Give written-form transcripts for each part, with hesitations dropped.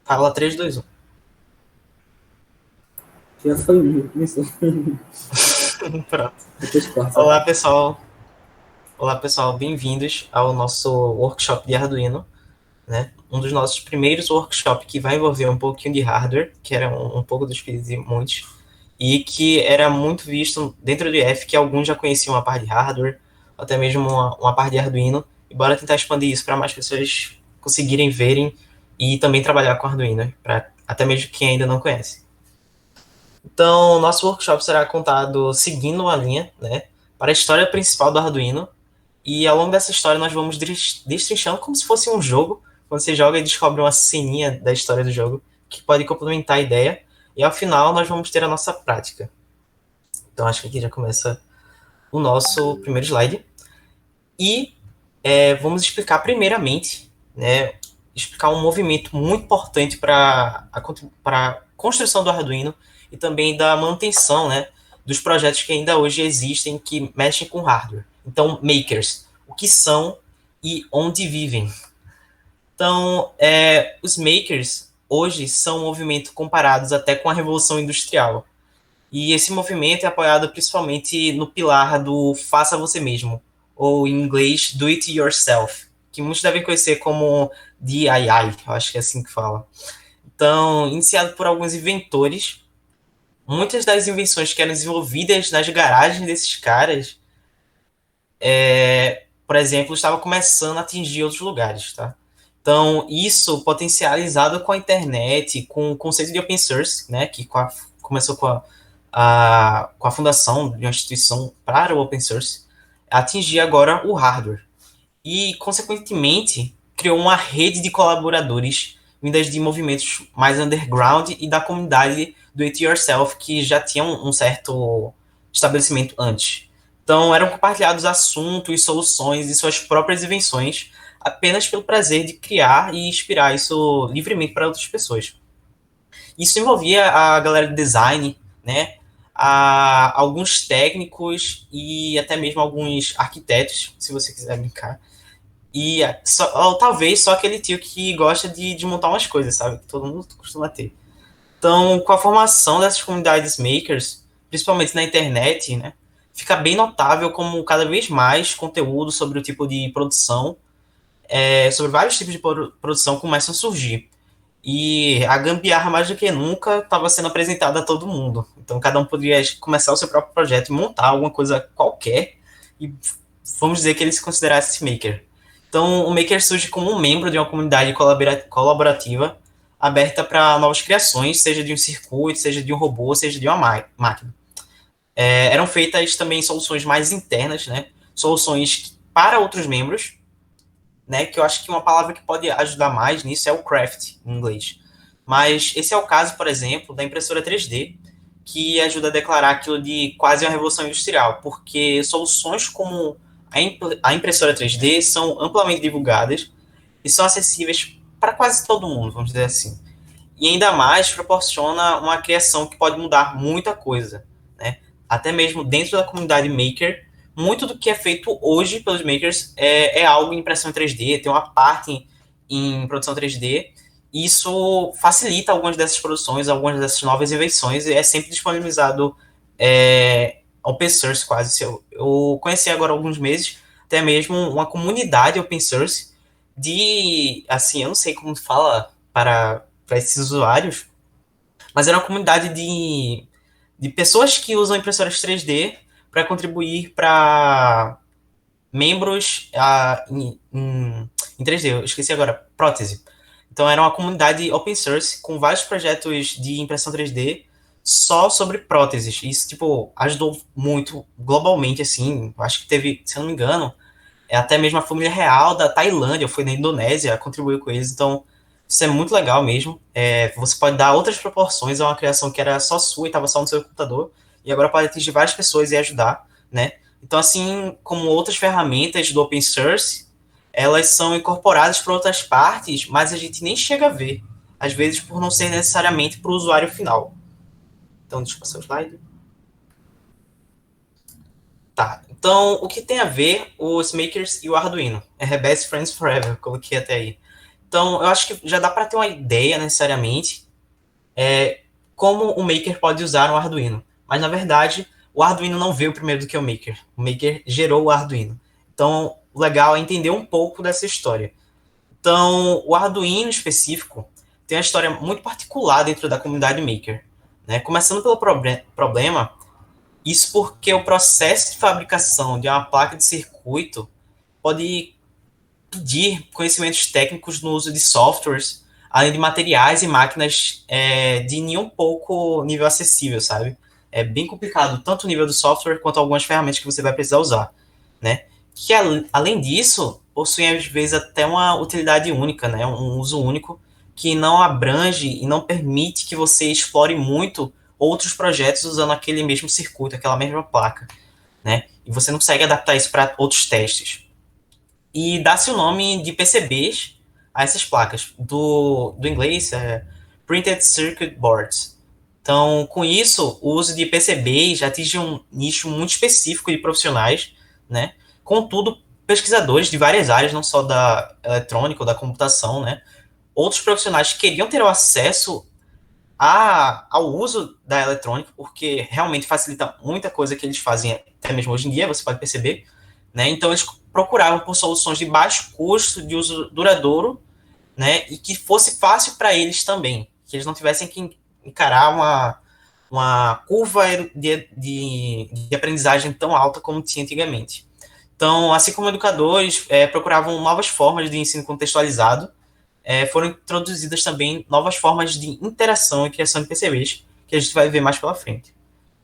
Fala 3, 2, 1. Já foi, já começou. Pronto. Depois corta essa Olá, parte. pessoal. Olá, pessoal. Bem-vindos ao nosso workshop de Arduino, né? Um dos nossos primeiros workshops que vai envolver um pouquinho de hardware, que era um pouco dos pedidos de muitos, e que era muito visto dentro do IF, que alguns já conheciam a parte de hardware, até mesmo uma parte de Arduino, e bora tentar expandir isso para mais pessoas conseguirem verem e também trabalhar com Arduino, para até mesmo quem ainda não conhece. Então, nosso workshop será contado seguindo uma linha, né, para a história principal do Arduino. E ao longo dessa história nós vamos destrinchando como se fosse um jogo. Quando você joga e descobre uma ceninha da história do jogo que pode complementar a ideia. E ao final nós vamos ter a nossa prática. Então acho que aqui já começa o nosso primeiro slide. E vamos explicar primeiramente, né, explicar um movimento muito importante para a construção do Arduino e também da manutenção, né, dos projetos que ainda hoje existem que mexem com hardware. Então, makers, o que são e onde vivem. Então, os makers hoje são um movimento comparados até com a Revolução Industrial. E esse movimento é apoiado principalmente no pilar do faça você mesmo, ou em inglês, do it yourself, que muitos devem conhecer como DIY, eu acho que é assim que fala. Então, iniciado por alguns inventores, muitas das invenções que eram desenvolvidas nas garagens desses caras, por exemplo, estavam começando a atingir outros lugares, tá? Então, isso potencializado com a internet, com o conceito de open source, né, que começou com a fundação de uma instituição para o open source, atingir agora o hardware. E, consequentemente, criou uma rede de colaboradores vindas de movimentos mais underground e da comunidade do it yourself, que já tinham um certo estabelecimento antes. Então, eram compartilhados assuntos, soluções e suas próprias invenções apenas pelo prazer de criar e inspirar isso livremente para outras pessoas. Isso envolvia a galera de design, né? Alguns técnicos e até mesmo alguns arquitetos, se você quiser brincar. E ou talvez só aquele tio que gosta de montar umas coisas, sabe? Que todo mundo costuma ter. Então, com a formação dessas comunidades makers, principalmente na internet, né? Fica bem notável como cada vez mais conteúdo sobre o tipo de produção, sobre vários tipos de produção começam a surgir. E a gambiarra, mais do que nunca, estava sendo apresentada a todo mundo. Então, cada um poderia começar o seu próprio projeto e montar alguma coisa qualquer. E vamos dizer que ele se considerasse maker. Então, o maker surge como um membro de uma comunidade colaborativa aberta para novas criações, seja de um circuito, seja de um robô, seja de uma máquina. Eram feitas também soluções mais internas, né? Soluções para outros membros, né? Que eu acho que uma palavra que pode ajudar mais nisso é o craft, em inglês. Mas esse é o caso, por exemplo, da impressora 3D, que ajuda a declarar aquilo de quase uma revolução industrial, porque soluções como a impressora 3D são amplamente divulgadas e são acessíveis para quase todo mundo, vamos dizer assim. E ainda mais proporciona uma criação que pode mudar muita coisa, né? Até mesmo dentro da comunidade maker, muito do que é feito hoje pelos makers é algo em impressão 3D, tem uma parte em produção 3D. E isso facilita algumas dessas produções, algumas dessas novas invenções, e é sempre disponibilizado open source quase. Eu conheci agora há alguns meses até mesmo uma comunidade open source de, assim, eu não sei como fala para esses usuários, mas era uma comunidade de pessoas que usam impressoras 3D para contribuir para membros em 3D. Eu esqueci agora, prótese. Então era uma comunidade open source com vários projetos de impressão 3D só sobre próteses. Isso, tipo, ajudou muito globalmente, assim. Acho que teve, se eu não me engano, até mesmo a família real da Tailândia, foi na Indonésia, contribuiu com eles. Então, isso é muito legal mesmo. Você pode dar outras proporções a uma criação que era só sua e estava só no seu computador, e agora pode atingir várias pessoas e ajudar, né? Então, assim como outras ferramentas do open source, elas são incorporadas por outras partes, mas a gente nem chega a ver. Às vezes, por não ser necessariamente para o usuário final. Então, deixa eu passar o slide. Tá, então, o que tem a ver os makers e o Arduino? É Best Friends Forever, coloquei até aí. Então, eu acho que já dá para ter uma ideia, necessariamente, como o Maker pode usar um Arduino. Mas, na verdade, o Arduino não veio primeiro do que o Maker. O Maker gerou o Arduino. Então, o legal é entender um pouco dessa história. Então, o Arduino específico tem uma história muito particular dentro da comunidade Maker. Né? Começando pelo problema, isso porque o processo de fabricação de uma placa de circuito pode pedir conhecimentos técnicos no uso de softwares, além de materiais e máquinas de nenhum pouco nível acessível, sabe? É bem complicado, tanto o nível do software quanto algumas ferramentas que você vai precisar usar, né? Que, além disso, possuem às vezes até uma utilidade única, né? Um uso único que não abrange e não permite que você explore muito outros projetos usando aquele mesmo circuito, aquela mesma placa, né? E você não consegue adaptar isso para outros testes. E dá-se o nome de PCBs a essas placas, do inglês Printed Circuit Boards. Então, com isso, o uso de PCBs atinge um nicho muito específico de profissionais, né? Contudo, pesquisadores de várias áreas, não só da eletrônica ou da computação, né? Outros profissionais queriam ter o acesso ao uso da eletrônica, porque realmente facilita muita coisa que eles fazem, até mesmo hoje em dia, você pode perceber, né? Então, eles procuravam por soluções de baixo custo, de uso duradouro, né? E que fosse fácil para eles também, que eles não tivessem que encarar uma curva de aprendizagem tão alta como tinha antigamente. Então, assim como educadores procuravam novas formas de ensino contextualizado, foram introduzidas também novas formas de interação e criação de PCBs, que a gente vai ver mais pela frente.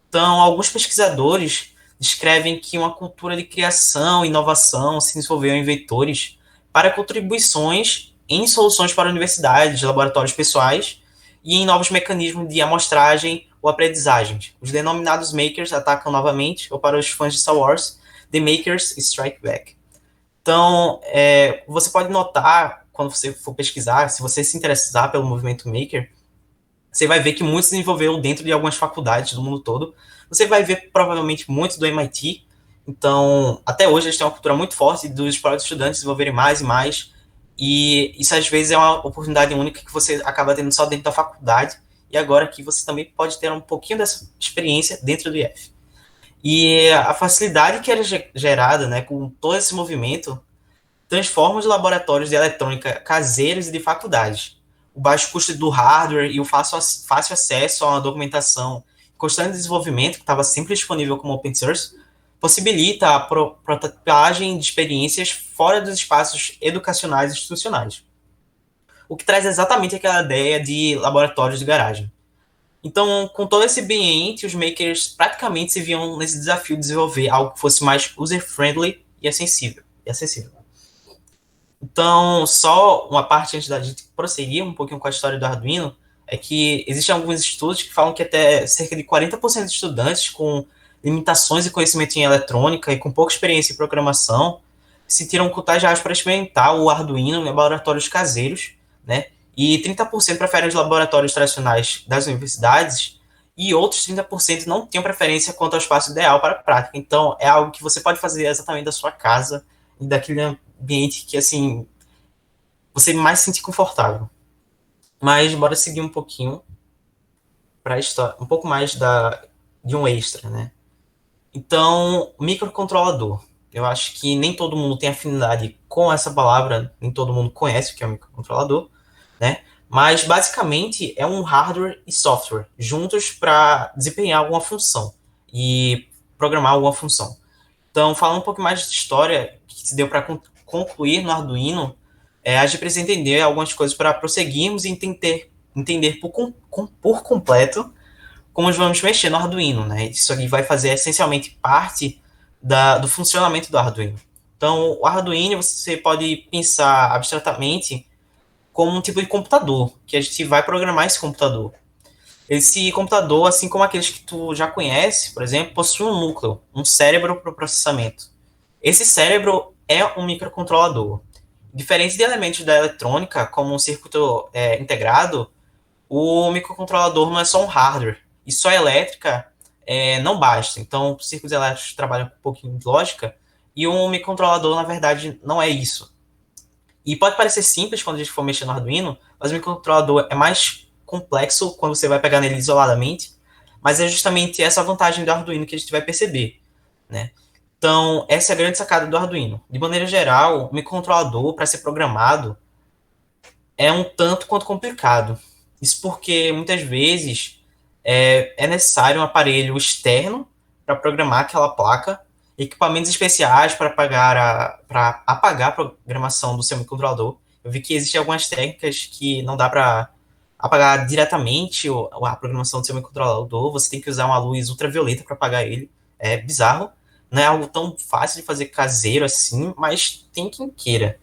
Então, alguns pesquisadores descrevem que uma cultura de criação e inovação se desenvolveu em vetores para contribuições em soluções para universidades, laboratórios pessoais e em novos mecanismos de amostragem ou aprendizagem. Os denominados makers atacam novamente, ou para os fãs de Star Wars, The Makers Strike Back. Então, você pode notar, quando você for pesquisar, se você se interessar pelo movimento maker, você vai ver que muitos se desenvolveram dentro de algumas faculdades do mundo todo. Você vai ver provavelmente muitos do MIT. Então, até hoje eles têm uma cultura muito forte dos próprios estudantes desenvolverem mais e mais. E isso às vezes é uma oportunidade única que você acaba tendo só dentro da faculdade. E agora que você também pode ter um pouquinho dessa experiência dentro do IF. E a facilidade que era gerada, né, com todo esse movimento transforma os laboratórios de eletrônica caseiros e de faculdades. O baixo custo do hardware e o fácil acesso a uma documentação constante desenvolvimento, que estava sempre disponível como open source, possibilita a prototipagem de experiências fora dos espaços educacionais e institucionais. O que traz exatamente aquela ideia de laboratórios de garagem. Então, com todo esse ambiente, os makers praticamente se viam nesse desafio de desenvolver algo que fosse mais user-friendly e acessível. Então, só uma parte antes da gente prosseguir um pouquinho com a história do Arduino, é que existem alguns estudos que falam que até cerca de 40% de estudantes com limitações de conhecimento em eletrônica e com pouca experiência em programação se sentiram contagiados para experimentar o Arduino em laboratórios caseiros, né? E 30% preferem os laboratórios tradicionais das universidades e outros 30% não têm preferência quanto ao espaço ideal para a prática. Então, é algo que você pode fazer exatamente da sua casa e daquele ambiente que, assim, você mais se sentir confortável. Mas bora seguir um pouquinho para a história, um pouco mais de um extra, né? Então, microcontrolador. Eu acho que nem todo mundo tem afinidade com essa palavra, nem todo mundo conhece o que é um microcontrolador, né? Mas basicamente é um hardware e software juntos para desempenhar alguma função e programar alguma função. Então, falando um pouco mais de história que se deu para concluir no Arduino, a gente precisa entender algumas coisas para prosseguirmos e entender por completo como vamos mexer no Arduino, né? Isso aqui vai fazer essencialmente parte do funcionamento do Arduino. Então, o Arduino você pode pensar abstratamente como um tipo de computador, que a gente vai programar esse computador. Esse computador, assim como aqueles que tu já conhece, por exemplo, possui um núcleo, um cérebro para o processamento. Esse cérebro é um microcontrolador. Diferente de elementos da eletrônica, como um circuito integrado, o microcontrolador não é só um hardware. E só a elétrica não basta. Então, os circuitos elétricos trabalham com um pouquinho de lógica, e um microcontrolador, na verdade, não é isso. E pode parecer simples quando a gente for mexer no Arduino, mas o microcontrolador é mais complexo quando você vai pegar nele isoladamente, mas é justamente essa vantagem do Arduino que a gente vai perceber, né? Então, essa é a grande sacada do Arduino. De maneira geral, o microcontrolador, para ser programado, é um tanto quanto complicado. Isso porque, muitas vezes, é necessário um aparelho externo para programar aquela placa, equipamentos especiais para apagar a programação do seu microcontrolador. Eu vi que existem algumas técnicas que não dá para apagar diretamente a programação do seu microcontrolador. Você tem que usar uma luz ultravioleta para apagar ele. É bizarro. Não é algo tão fácil de fazer caseiro assim, mas tem quem queira.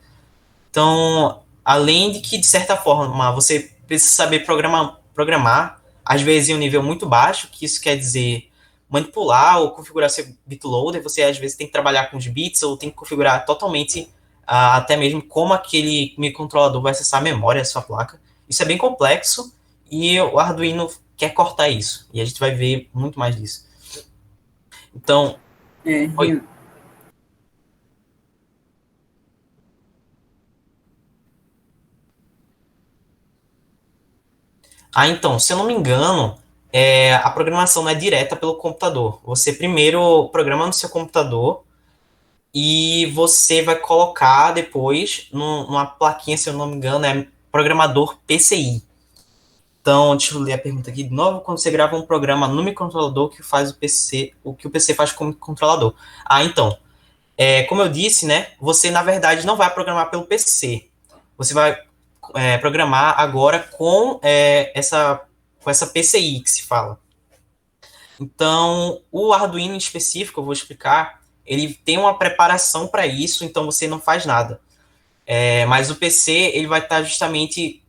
Então, além de que, de certa forma, você precisa saber programar, às vezes em um nível muito baixo, que isso quer dizer manipular ou configurar seu bootloader, você às vezes tem que trabalhar com os bits ou tem que configurar totalmente até mesmo como aquele microcontrolador vai acessar a memória da sua placa. Isso é bem complexo e o Arduino quer cortar isso. E a gente vai ver muito mais disso. Então, oi. Rian, Então, se eu não me engano, a programação não é direta pelo computador. Você primeiro programa no seu computador e você vai colocar depois numa plaquinha, se eu não me engano, é programador PCI. Então, deixa eu ler a pergunta aqui de novo. Quando você grava um programa no microcontrolador, que faz o que o PC faz com o microcontrolador? Então, como eu disse, né, você na verdade não vai programar pelo PC. Você vai programar agora com essa PCI que se fala. Então, o Arduino em específico, eu vou explicar, ele tem uma preparação para isso, então você não faz nada. Mas o PC, ele vai estar justamente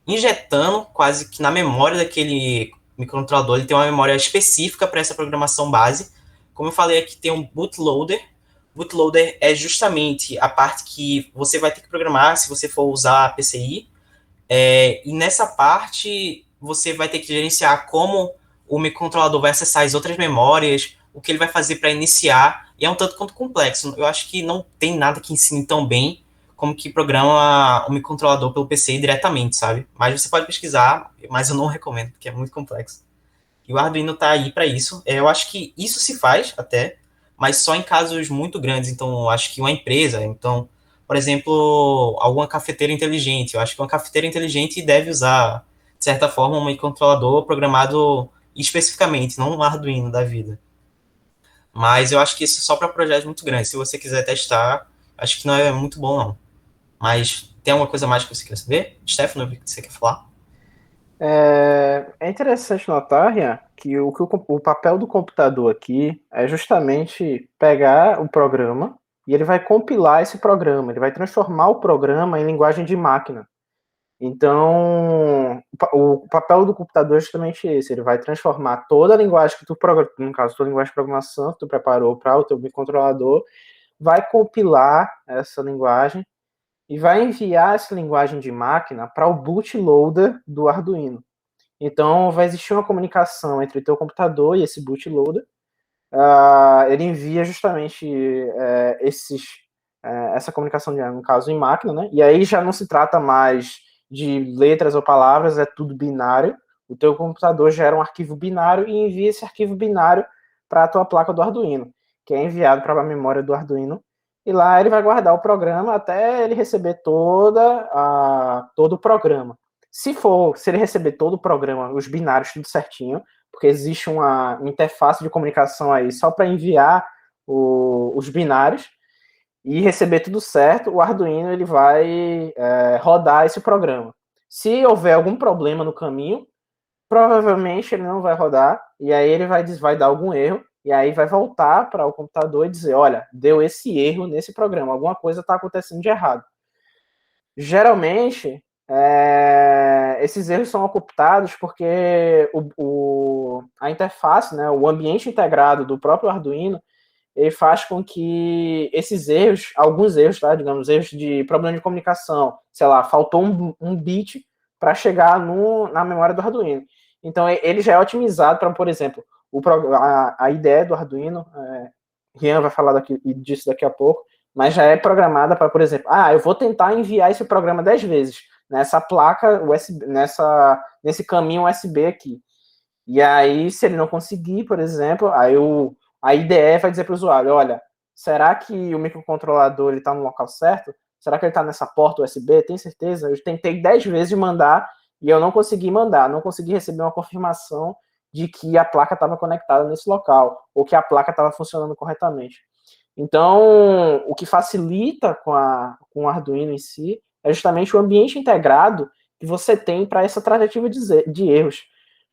injetando quase que na memória daquele microcontrolador, ele tem uma memória específica para essa programação base. Como eu falei aqui, tem um bootloader. Bootloader é justamente a parte que você vai ter que programar se você for usar a PCI. E nessa parte, você vai ter que gerenciar como o microcontrolador vai acessar as outras memórias, o que ele vai fazer para iniciar, e é um tanto quanto complexo. Eu acho que não tem nada que ensine tão bem como que programa o microcontrolador pelo PC diretamente, sabe? Mas você pode pesquisar, mas eu não recomendo, porque é muito complexo. E o Arduino tá aí para isso. Eu acho que isso se faz até, mas só em casos muito grandes. Então, eu acho que uma empresa, então, por exemplo, alguma cafeteira inteligente. Eu acho que uma cafeteira inteligente deve usar, de certa forma, um microcontrolador programado especificamente, não um Arduino da vida. Mas eu acho que isso é só para projetos muito grandes. Se você quiser testar, acho que não é muito bom, não. Mas tem alguma coisa mais que você quer saber? Stefano, o que você quer falar? É interessante notar, Rian, que o papel do computador aqui é justamente pegar o programa e ele vai compilar esse programa, ele vai transformar o programa em linguagem de máquina. Então, o papel do computador é justamente esse, ele vai transformar toda a linguagem que tu programa, no caso, toda a linguagem de programação que tu preparou para o teu microcontrolador, vai compilar essa linguagem e vai enviar essa linguagem de máquina para o bootloader do Arduino. Então, vai existir uma comunicação entre o teu computador e esse bootloader. Ele envia justamente essa comunicação, no caso, em máquina, né? E aí já não se trata mais de letras ou palavras, é tudo binário. O teu computador gera um arquivo binário e envia esse arquivo binário para a tua placa do Arduino, que é enviado para a memória do Arduino. E lá ele vai guardar o programa até ele receber todo o programa. Se ele receber todo o programa, os binários, tudo certinho, porque existe uma interface de comunicação aí só para enviar os binários e receber tudo certo, o Arduino ele vai rodar esse programa. Se houver algum problema no caminho, provavelmente ele não vai rodar, e aí ele vai dar algum erro, e aí vai voltar para o computador e dizer, olha, deu esse erro nesse programa, alguma coisa está acontecendo de errado. Geralmente, esses erros são ocultados porque a interface, né, o ambiente integrado do próprio Arduino, ele faz com que esses erros, alguns erros, tá, digamos, erros de problema de comunicação, sei lá, faltou um bit para chegar na memória do Arduino. Então, ele já é otimizado para, por exemplo, a ideia do Arduino, Rian vai falar disso daqui a pouco, mas já é programada para, por exemplo, eu vou tentar enviar esse programa 10 vezes nessa placa USB, nesse caminho USB aqui. E aí, se ele não conseguir, por exemplo, a IDE vai dizer para o usuário, olha, será que o microcontrolador está no local certo? Será que ele está nessa porta USB? Tem certeza? Eu tentei 10 vezes de mandar e eu não consegui mandar, não consegui receber uma confirmação de que a placa estava conectada nesse local, ou que a placa estava funcionando corretamente. Então, o que facilita com o Arduino em si é justamente o ambiente integrado que você tem para essa tratativa de erros.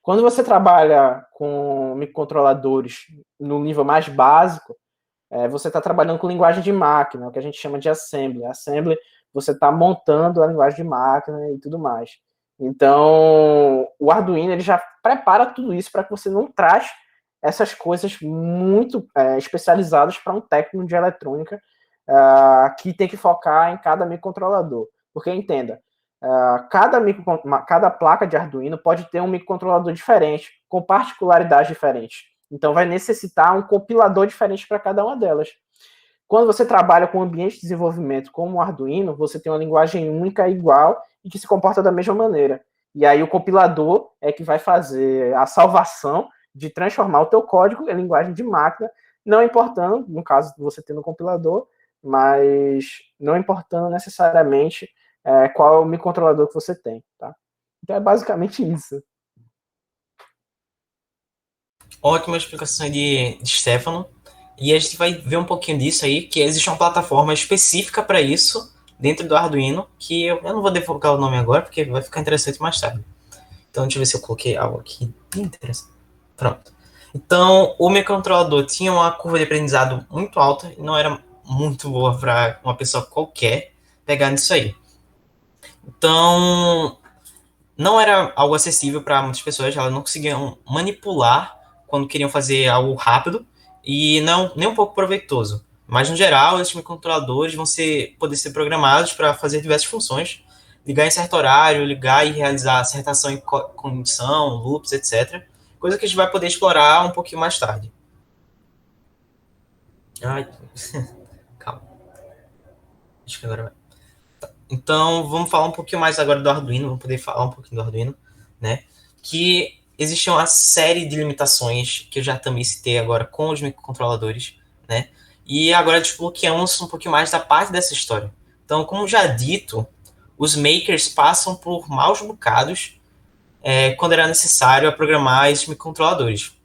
Quando você trabalha com microcontroladores no nível mais básico, você está trabalhando com linguagem de máquina, o que a gente chama de assembly. Assembly, você está montando a linguagem de máquina e tudo mais. Então, o Arduino ele já prepara tudo isso para que você não traze essas coisas muito especializadas para um técnico de eletrônica que tem que focar em cada microcontrolador. Porque, entenda, cada placa de Arduino pode ter um microcontrolador diferente, com particularidades diferentes. Então, vai necessitar um compilador diferente para cada uma delas. Quando você trabalha com um ambiente de desenvolvimento como o Arduino, você tem uma linguagem única, igual, e que se comporta da mesma maneira. E aí o compilador é que vai fazer a salvação de transformar o teu código em linguagem de máquina, não importando, no caso de você tendo um compilador, mas não importando necessariamente qual é o microcontrolador que você tem, tá? Então é basicamente isso. Ótima explicação de Stefano. E a gente vai ver um pouquinho disso aí, que existe uma plataforma específica para isso, dentro do Arduino, que eu não vou divulgar o nome agora, porque vai ficar interessante mais tarde. Então, deixa eu ver se eu coloquei algo aqui interessante. Pronto. Então, o microcontrolador tinha uma curva de aprendizado muito alta, e não era muito boa para uma pessoa qualquer pegar nisso aí. Então, não era algo acessível para muitas pessoas, elas não conseguiam manipular quando queriam fazer algo rápido, e não nem um pouco proveitoso. Mas, no geral, esses microcontroladores vão poder ser programados para fazer diversas funções, ligar em certo horário, ligar e realizar acertação em condição, loops, etc. Coisa que a gente vai poder explorar um pouquinho mais tarde. Ai, calma. Acho que agora vai. Tá. Então, vamos falar um pouquinho mais agora do Arduino, vamos poder falar um pouquinho do Arduino, né? Que existe uma série de limitações que eu já também citei agora com os microcontroladores, né? E agora desbloqueamos um pouquinho mais da parte dessa história. Então, como já dito, os makers passam por maus bocados quando era necessário programar esses microcontroladores.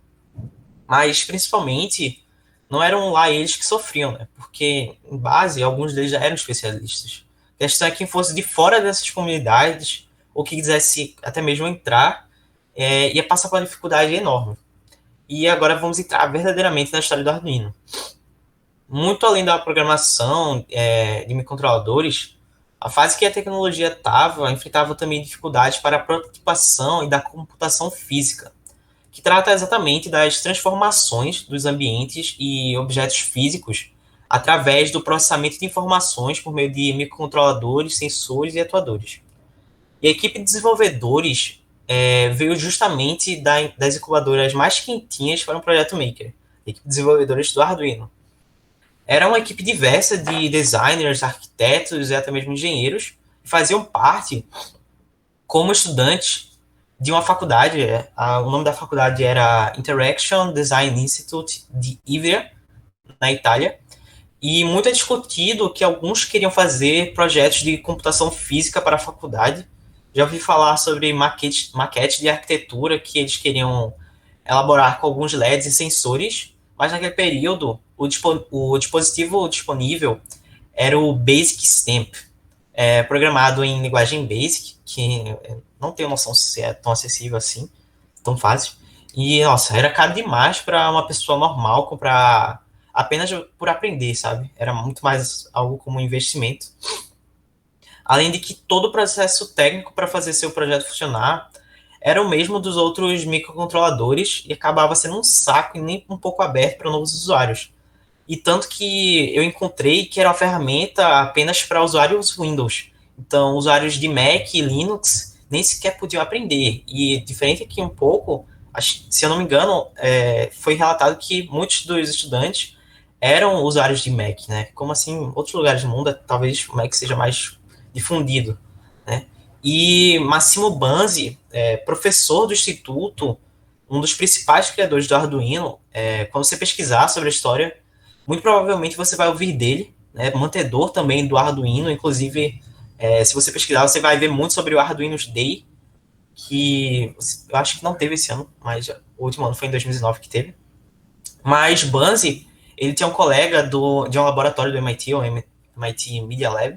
Mas, principalmente, não eram lá eles que sofriam, né? Porque, em base, alguns deles já eram especialistas. A questão é que quem fosse de fora dessas comunidades, ou que quisesse até mesmo entrar, ia passar por uma dificuldade enorme. E agora vamos entrar verdadeiramente na história do Arduino. Muito além da programação de microcontroladores, a fase que a tecnologia enfrentava também dificuldades para a prototipação e da computação física, que trata exatamente das transformações dos ambientes e objetos físicos através do processamento de informações por meio de microcontroladores, sensores e atuadores. E a equipe de desenvolvedores veio justamente das incubadoras mais quentinhas para um projeto Maker, a equipe de desenvolvedores do Arduino. Era uma equipe diversa de designers, arquitetos e até mesmo engenheiros, que faziam parte como estudantes de uma faculdade. O nome da faculdade era Interaction Design Institute de Ivrea, na Itália, e muito é discutido que alguns queriam fazer projetos de computação física para a faculdade. Já ouvi falar sobre maquete de arquitetura que eles queriam elaborar com alguns LEDs e sensores, mas naquele período o dispositivo disponível era o Basic Stamp, programado em linguagem Basic, que não tenho noção se é tão acessível assim, tão fácil. E, nossa, era caro demais para uma pessoa normal comprar apenas por aprender, sabe? Era muito mais algo como um investimento. Além de que todo o processo técnico para fazer seu projeto funcionar era o mesmo dos outros microcontroladores e acabava sendo um saco e nem um pouco aberto para novos usuários. E tanto que eu encontrei que era uma ferramenta apenas para usuários Windows. Então, usuários de Mac e Linux nem sequer podiam aprender. E diferente aqui um pouco, se eu não me engano, foi relatado que muitos dos estudantes eram usuários de Mac, né? Como assim, em outros lugares do mundo, talvez o Mac seja mais difundido, né? E Massimo Banzi, professor do Instituto, um dos principais criadores do Arduino, quando você pesquisar sobre a história, muito provavelmente você vai ouvir dele, né? Mantedor também do Arduino, inclusive, se você pesquisar, você vai ver muito sobre o Arduino Day, que eu acho que não teve esse ano, mas o último ano foi em 2019 que teve. Mas Banzi, ele tinha um colega de um laboratório do MIT, o MIT Media Lab,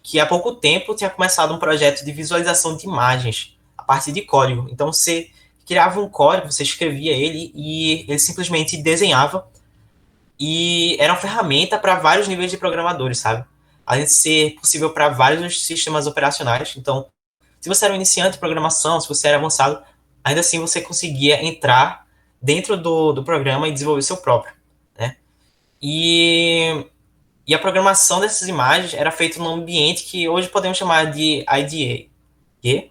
que há pouco tempo tinha começado um projeto de visualização de imagens a partir de código. Então você criava um código, você escrevia ele e ele simplesmente desenhava, e era uma ferramenta para vários níveis de programadores, sabe? Além de ser possível para vários sistemas operacionais. Então, se você era um iniciante de programação, se você era avançado, ainda assim você conseguia entrar dentro do programa e desenvolver seu próprio, né? E a programação dessas imagens era feita num ambiente que hoje podemos chamar de IDE,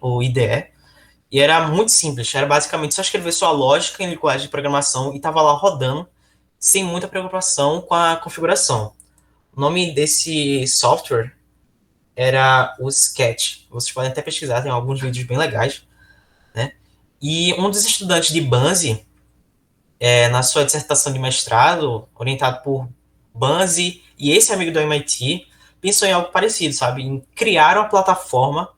ou IDE, e era muito simples, era basicamente só escrever sua lógica em linguagem de programação e estava lá rodando, sem muita preocupação com a configuração. O nome desse software era o Sketch. Vocês podem até pesquisar, tem alguns vídeos bem legais, né? E um dos estudantes de Banzi, na sua dissertação de mestrado, orientado por Banzi e esse amigo do MIT, pensou em algo parecido, sabe? Em criar uma plataforma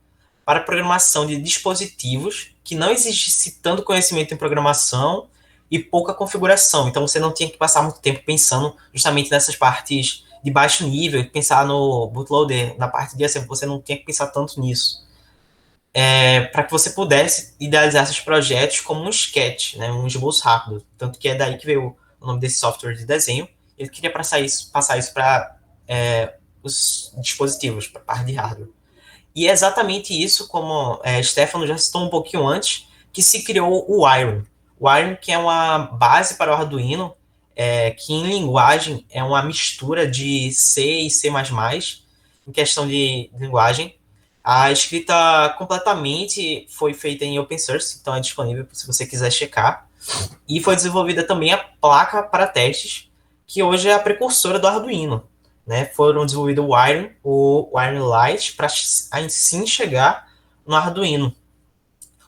para programação de dispositivos que não exigisse tanto conhecimento em programação e pouca configuração. Então você não tinha que passar muito tempo pensando justamente nessas partes de baixo nível, pensar no bootloader, na parte de assembly, você não tinha que pensar tanto nisso. Para que você pudesse idealizar esses projetos como um sketch, né, um esboço rápido. Tanto que é daí que veio o nome desse software de desenho. Ele queria passar isso para os dispositivos, para a parte de hardware. E é exatamente isso, como Stefano já citou um pouquinho antes, que se criou o Iron. O Iron, que é uma base para o Arduino, que em linguagem é uma mistura de C e C++, em questão de linguagem. A escrita completamente foi feita em open source, então é disponível se você quiser checar. E foi desenvolvida também a placa para testes, que hoje é a precursora do Arduino. Né? Foram desenvolvidos o Iron Lite, para assim chegar no Arduino,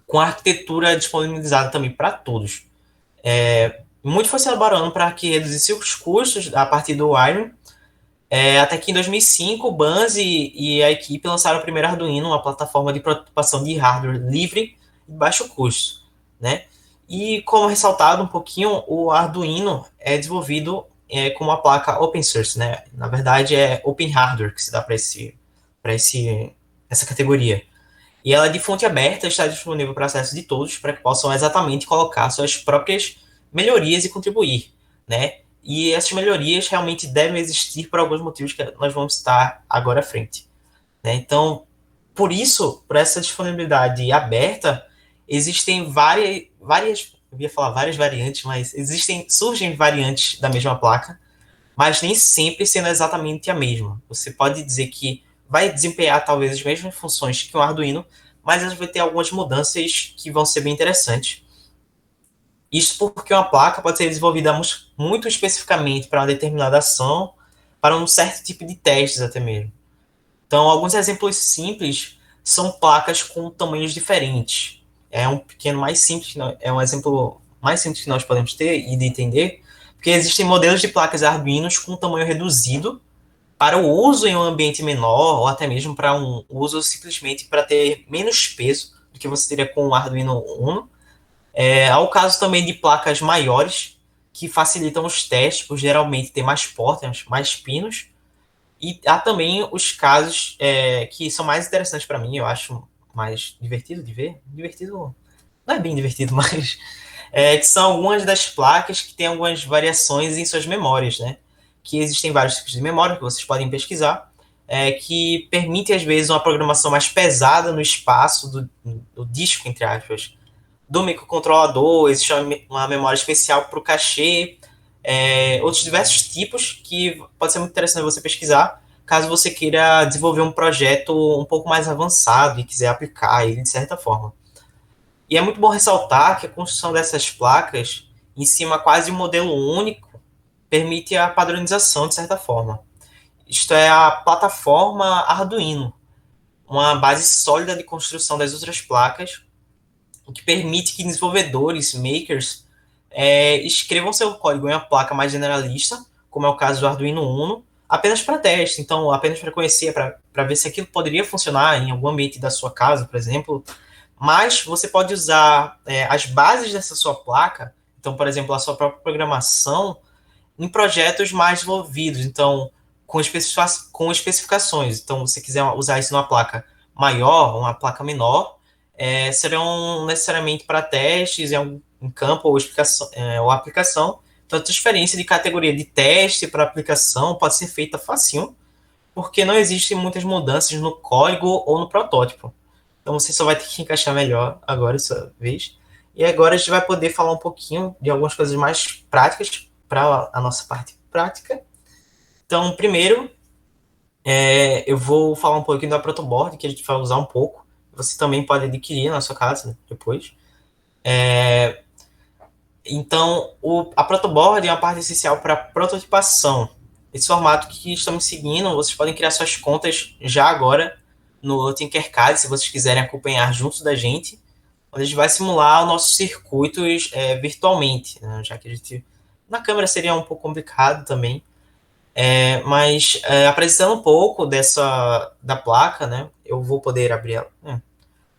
com a arquitetura disponibilizada também para todos. Muito foi se elaborando para que reduzisse os custos a partir do Iron, até que em 2005 o Banzi e a equipe lançaram o primeiro Arduino, uma plataforma de prototipação de hardware livre e de baixo custo, né? E como ressaltado um pouquinho, o Arduino é desenvolvido com uma placa open source, né? Na verdade é Open Hardware que se dá para essa categoria. E ela é de fonte aberta, está disponível para acesso de todos, para que possam exatamente colocar suas próprias melhorias e contribuir, né? E essas melhorias realmente devem existir por alguns motivos que nós vamos citar agora à frente, né? Então, por isso, por essa disponibilidade aberta, existem eu ia falar várias variantes, mas surgem variantes da mesma placa, mas nem sempre sendo exatamente a mesma. Você pode dizer que vai desempenhar talvez as mesmas funções que o Arduino, mas vai ter algumas mudanças que vão ser bem interessantes. Isso porque uma placa pode ser desenvolvida muito especificamente para uma determinada ação, para um certo tipo de testes até mesmo. Então, alguns exemplos simples são placas com tamanhos diferentes. É um pequeno mais simples, é um exemplo mais simples que nós podemos ter e de entender, porque existem modelos de placas Arduinos com tamanho reduzido para o uso em um ambiente menor, ou até mesmo para um uso simplesmente para ter menos peso do que você teria com o Arduino Uno. Há o caso também de placas maiores, que facilitam os testes, por geralmente ter mais portas, mais pinos. E há também os casos que são mais interessantes para mim, eu acho mais divertido de ver. Divertido, não é bem divertido, mas que são algumas das placas que têm algumas variações em suas memórias, né? Que existem vários tipos de memória que vocês podem pesquisar, que permitem, às vezes, uma programação mais pesada no espaço do disco, entre aspas, do microcontrolador. Existe uma memória especial para o cachê, outros diversos tipos que pode ser muito interessante você pesquisar, caso você queira desenvolver um projeto um pouco mais avançado e quiser aplicar ele de certa forma. E é muito bom ressaltar que a construção dessas placas em cima quase um modelo único permite a padronização de certa forma. Isto é a plataforma Arduino, uma base sólida de construção das outras placas, o que permite que desenvolvedores, makers, escrevam seu código em uma placa mais generalista, como é o caso do Arduino Uno, apenas para teste, então apenas para conhecer, para ver se aquilo poderia funcionar em algum ambiente da sua casa, por exemplo. Mas você pode usar as bases dessa sua placa, então, por exemplo, a sua própria programação, em projetos mais desenvolvidos, então, com especificações. Então, se você quiser usar isso numa placa maior, uma placa menor, serão necessariamente para testes em campo ou aplicação. Então, a transferência de categoria de teste para aplicação pode ser feita facinho, porque não existem muitas mudanças no código ou no protótipo. Então, você só vai ter que encaixar melhor agora, essa vez. E agora a gente vai poder falar um pouquinho de algumas coisas mais práticas para a nossa parte prática. Então, primeiro, eu vou falar um pouquinho da protoboard, que a gente vai usar um pouco. Você também pode adquirir na sua casa depois. Então, a protoboard é uma parte essencial para prototipação. Esse formato que estamos seguindo, vocês podem criar suas contas já agora no Tinkercad, se vocês quiserem acompanhar junto da gente, onde a gente vai simular os nossos circuitos virtualmente, né? Já que a gente... Na câmera seria um pouco complicado também, mas apresentando um pouco da placa, né? Eu vou poder abrir ela.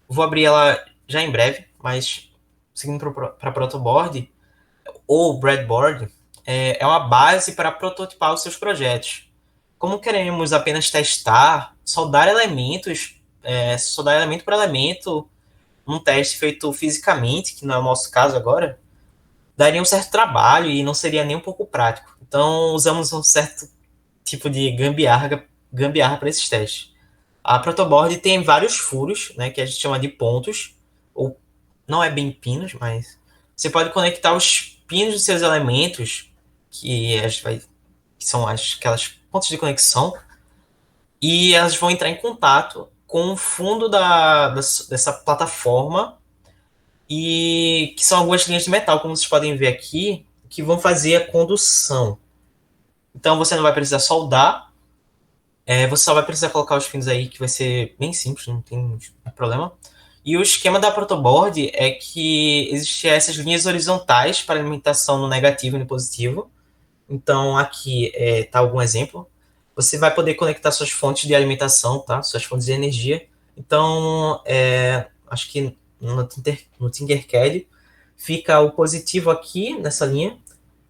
Vou abrir ela já em breve, mas seguindo para a protoboard, ou breadboard, é uma base para prototipar os seus projetos. Como queremos apenas testar, soldar elemento por elemento, num teste feito fisicamente, que não é o nosso caso agora, daria um certo trabalho e não seria nem um pouco prático. Então, usamos um certo tipo de gambiarra para esses testes. A protoboard tem vários furos, né, que a gente chama de pontos, ou não é bem pinos, mas você pode conectar os pinos dos seus elementos, que são aquelas pontos de conexão, e elas vão entrar em contato com o fundo dessa plataforma, e que são algumas linhas de metal, como vocês podem ver aqui, que vão fazer a condução. Então você não vai precisar soldar, você só vai precisar colocar os pinos aí, que vai ser bem simples, não tem problema. E o esquema da protoboard é que existem essas linhas horizontais para alimentação no negativo e no positivo. Então aqui está algum exemplo. Você vai poder conectar suas fontes de alimentação, tá? Suas fontes de energia. Então, acho que no Tinkercad fica o positivo aqui nessa linha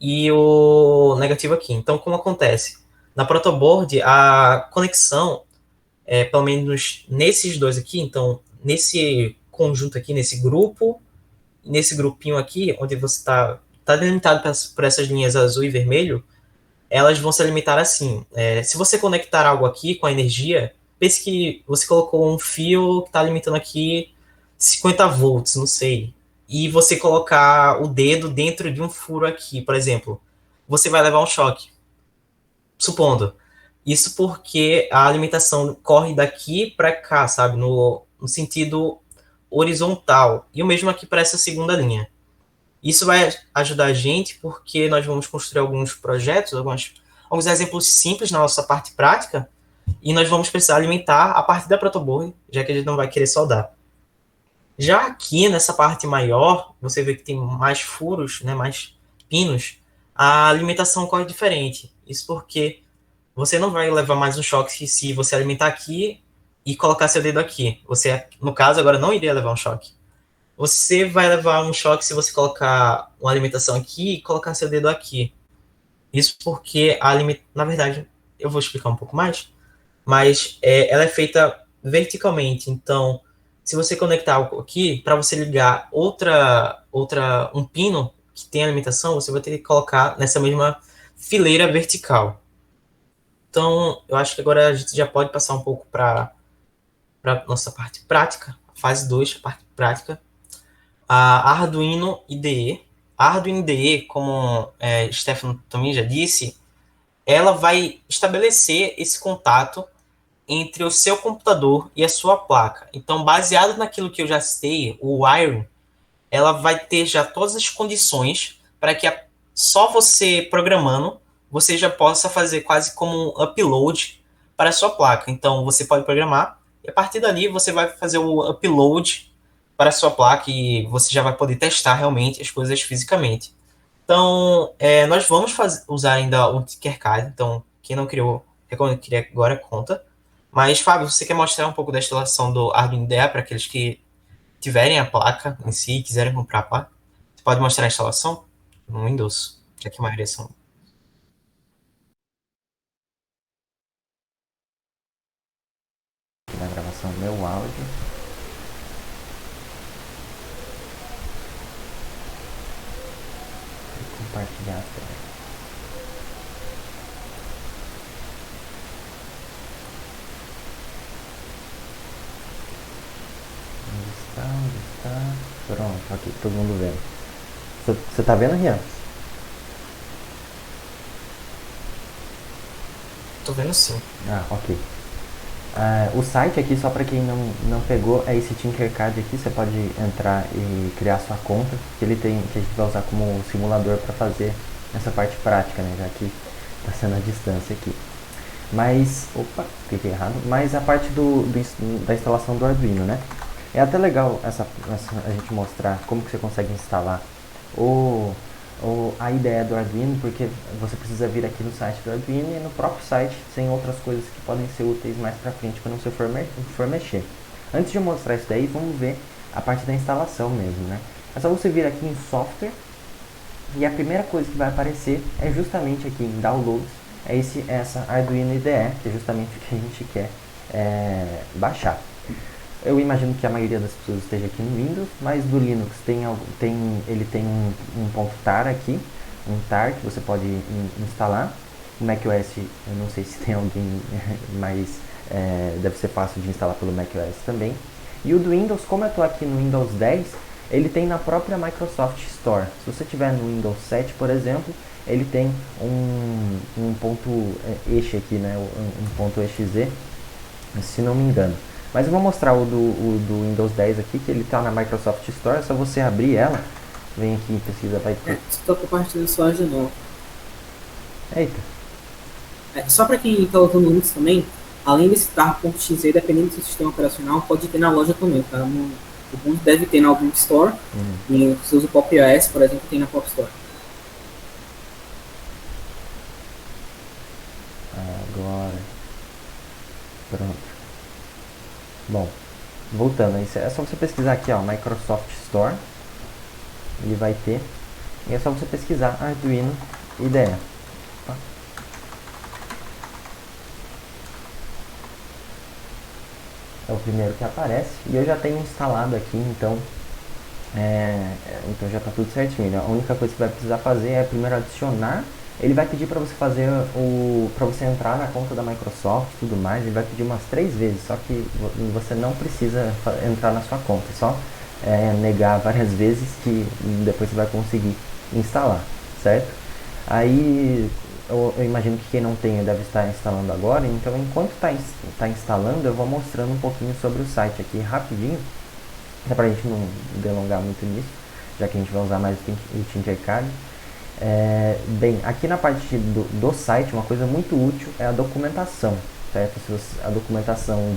e o negativo aqui. Então, como acontece? Na protoboard, a conexão, pelo menos nesses dois aqui, então, nesse conjunto aqui, nesse grupo, nesse grupinho aqui, onde você está delimitado por essas linhas azul e vermelho, elas vão se alimentar assim. Se você conectar algo aqui com a energia, pense que você colocou um fio que está alimentando aqui 50 volts, não sei, e você colocar o dedo dentro de um furo aqui, por exemplo, você vai levar um choque, supondo. Isso porque a alimentação corre daqui para cá, sabe, no sentido horizontal, e o mesmo aqui para essa segunda linha. Isso vai ajudar a gente porque nós vamos construir alguns projetos, alguns exemplos simples na nossa parte prática, e nós vamos precisar alimentar a parte da protoboard, já que a gente não vai querer soldar. Já aqui nessa parte maior, você vê que tem mais furos, né, mais pinos, a alimentação corre diferente. Isso porque você não vai levar mais um choque se você alimentar aqui e colocar seu dedo aqui. Você, no caso, agora não iria levar um choque. Você vai levar um choque se você colocar uma alimentação aqui e colocar seu dedo aqui. Isso porque na verdade, eu vou explicar um pouco mais, mas ela é feita verticalmente. Então, se você conectar algo aqui, para você ligar um pino que tem alimentação, você vai ter que colocar nessa mesma fileira vertical. Então, eu acho que agora a gente já pode passar um pouco para nossa parte prática, fase 2, a parte prática. A Arduino IDE. A Arduino IDE, como Stefano também já disse, ela vai estabelecer esse contato entre o seu computador e a sua placa. Então, baseado naquilo que eu já citei, o wiring, ela vai ter já todas as condições para que só você programando você já possa fazer quase como um upload para a sua placa. Então, você pode programar e a partir dali você vai fazer o upload para a sua placa e você já vai poder testar realmente as coisas fisicamente. Então, nós vamos usar ainda o Tinkercad. Então, quem não criou, recomendo que crie agora conta. Mas, Fábio, você quer mostrar um pouco da instalação do Arduino IDE para aqueles que tiverem a placa em si e quiserem comprar a placa? Você pode mostrar a instalação no Windows, já que a maioria são. Na gravação do meu áudio. E compartilhar a tela. Onde está? Onde está? Pronto, aqui, todo mundo vendo. Você tá vendo, Rian? Tô vendo sim. Ah, ok. O site aqui, só para quem não pegou, é esse Tinkercad aqui. Você pode entrar e criar sua conta, que ele tem, que a gente vai usar como simulador para fazer essa parte prática, né? Já que está sendo a distância aqui. Mas, opa, cliquei errado. Mas a parte da instalação do Arduino, né? É até legal a gente mostrar como que você consegue instalar a ideia do Arduino, porque você precisa vir aqui no site do Arduino e no próprio site tem outras coisas que podem ser úteis mais pra frente quando você for mexer. Antes de eu mostrar isso daí, vamos ver a parte da instalação mesmo, né? É só você vir aqui em software e a primeira coisa que vai aparecer é justamente aqui em downloads, essa Arduino IDE, que é justamente o que a gente quer baixar. Eu imagino que a maioria das pessoas esteja aqui no Windows, mas do Linux ele tem um ponto tar aqui, um tar que você pode instalar. O macOS, eu não sei se tem alguém, mas deve ser fácil de instalar pelo macOS também. E o do Windows, como eu estou aqui no Windows 10, ele tem na própria Microsoft Store. Se você tiver no Windows 7, por exemplo, ele tem um ponto exe aqui, né, um ponto exe, se não me engano. Mas eu vou mostrar o do Windows 10 aqui, que ele está na Microsoft Store. É só você abrir ela. Vem aqui em pesquisa, vai ter. Estou compartilhando só de novo. Eita. Só para quem está usando o Linux também, além desse tar.exe, dependendo do seu sistema operacional, pode ter na loja também, tá? O Ubuntu deve ter na Ubuntu Store. E se usa o Pop OS, por exemplo, tem na Pop Store. Agora. Pronto. Bom, voltando, é só você pesquisar aqui, ó, Microsoft Store, ele vai ter, e é só você pesquisar Arduino IDE. Tá? É o primeiro que aparece, e eu já tenho instalado aqui, então já está tudo certinho. A única coisa que vai precisar fazer é primeiro adicionar. Ele vai pedir para você fazer para você entrar na conta da Microsoft e tudo mais. Ele vai pedir umas 3 vezes, só que você não precisa entrar na sua conta, é só negar várias vezes que depois você vai conseguir instalar, certo? Aí eu imagino que quem não tem deve estar instalando agora, então enquanto está instalando, eu vou mostrando um pouquinho sobre o site aqui rapidinho, para a gente não delongar muito nisso, já que a gente vai usar mais o Tinkercad. Bem, aqui na parte do site, uma coisa muito útil é a documentação, certo? A documentação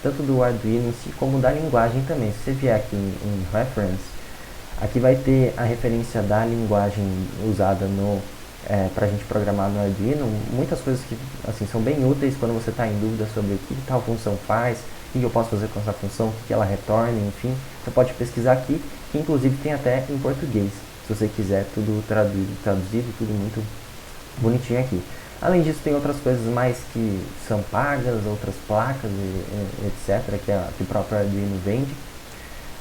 tanto do Arduino em si, como da linguagem também. Se você vier aqui em Reference, aqui vai ter a referência da linguagem usada para a gente programar no Arduino. Muitas coisas que assim, são bem úteis quando você está em dúvida sobre o que tal função faz, o que eu posso fazer com essa função, o que ela retorna, enfim. Você pode pesquisar aqui, que inclusive tem até em português. Se você quiser, tudo traduzido, tudo muito bonitinho aqui. Além disso, tem outras coisas mais que são pagas, outras placas, etc., que o próprio Arduino vende.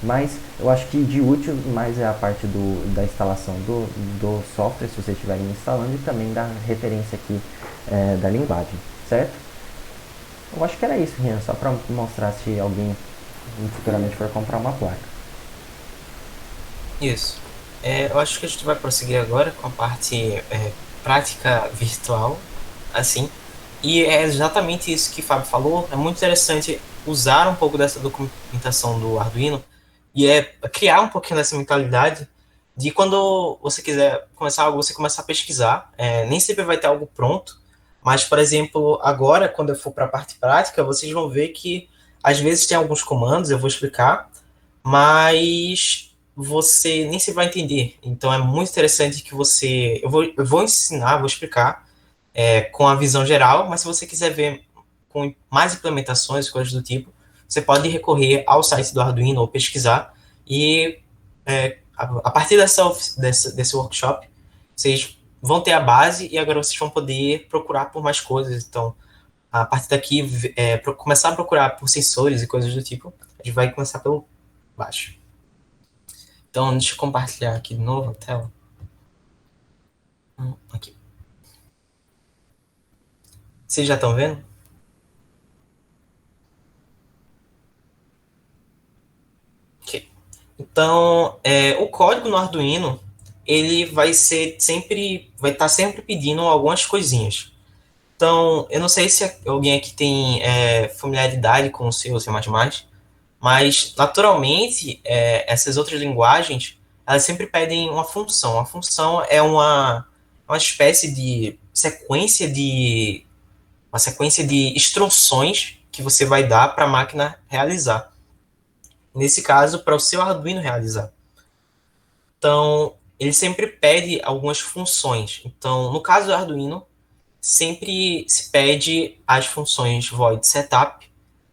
Mas eu acho que de útil mais é a parte da instalação do software, se vocês estiverem instalando, e também da referência aqui da linguagem, certo? Eu acho que era isso, Rian, só para mostrar se alguém futuramente for comprar uma placa. Isso. Eu acho que a gente vai prosseguir agora com a parte prática virtual, assim. E é exatamente isso que o Fábio falou. É muito interessante usar um pouco dessa documentação do Arduino e criar um pouquinho dessa mentalidade de quando você quiser começar algo, você começar a pesquisar. Nem sempre vai ter algo pronto, mas, por exemplo, agora, quando eu for para a parte prática, vocês vão ver que às vezes tem alguns comandos, eu vou explicar, mas você nem se vai entender. Então é muito interessante que você. Eu vou ensinar, vou explicar com a visão geral, mas se você quiser ver com mais implementações, coisas do tipo, você pode recorrer ao site do Arduino ou pesquisar. E a partir desse workshop, vocês vão ter a base e agora vocês vão poder procurar por mais coisas. Então, a partir daqui, começar a procurar por sensores e coisas do tipo, a gente vai começar pelo baixo. Então, deixa eu compartilhar aqui de novo a tela. Aqui. Vocês já estão vendo? Ok. Então, o código no Arduino, ele vai estar sempre pedindo algumas coisinhas. Então, eu não sei se alguém aqui tem familiaridade com o C ou C++, mas, naturalmente, essas outras linguagens, elas sempre pedem uma função. A função é uma espécie de uma sequência de instruções que você vai dar para a máquina realizar. Nesse caso, para o seu Arduino realizar. Então, ele sempre pede algumas funções. Então, no caso do Arduino, sempre se pede as funções void setup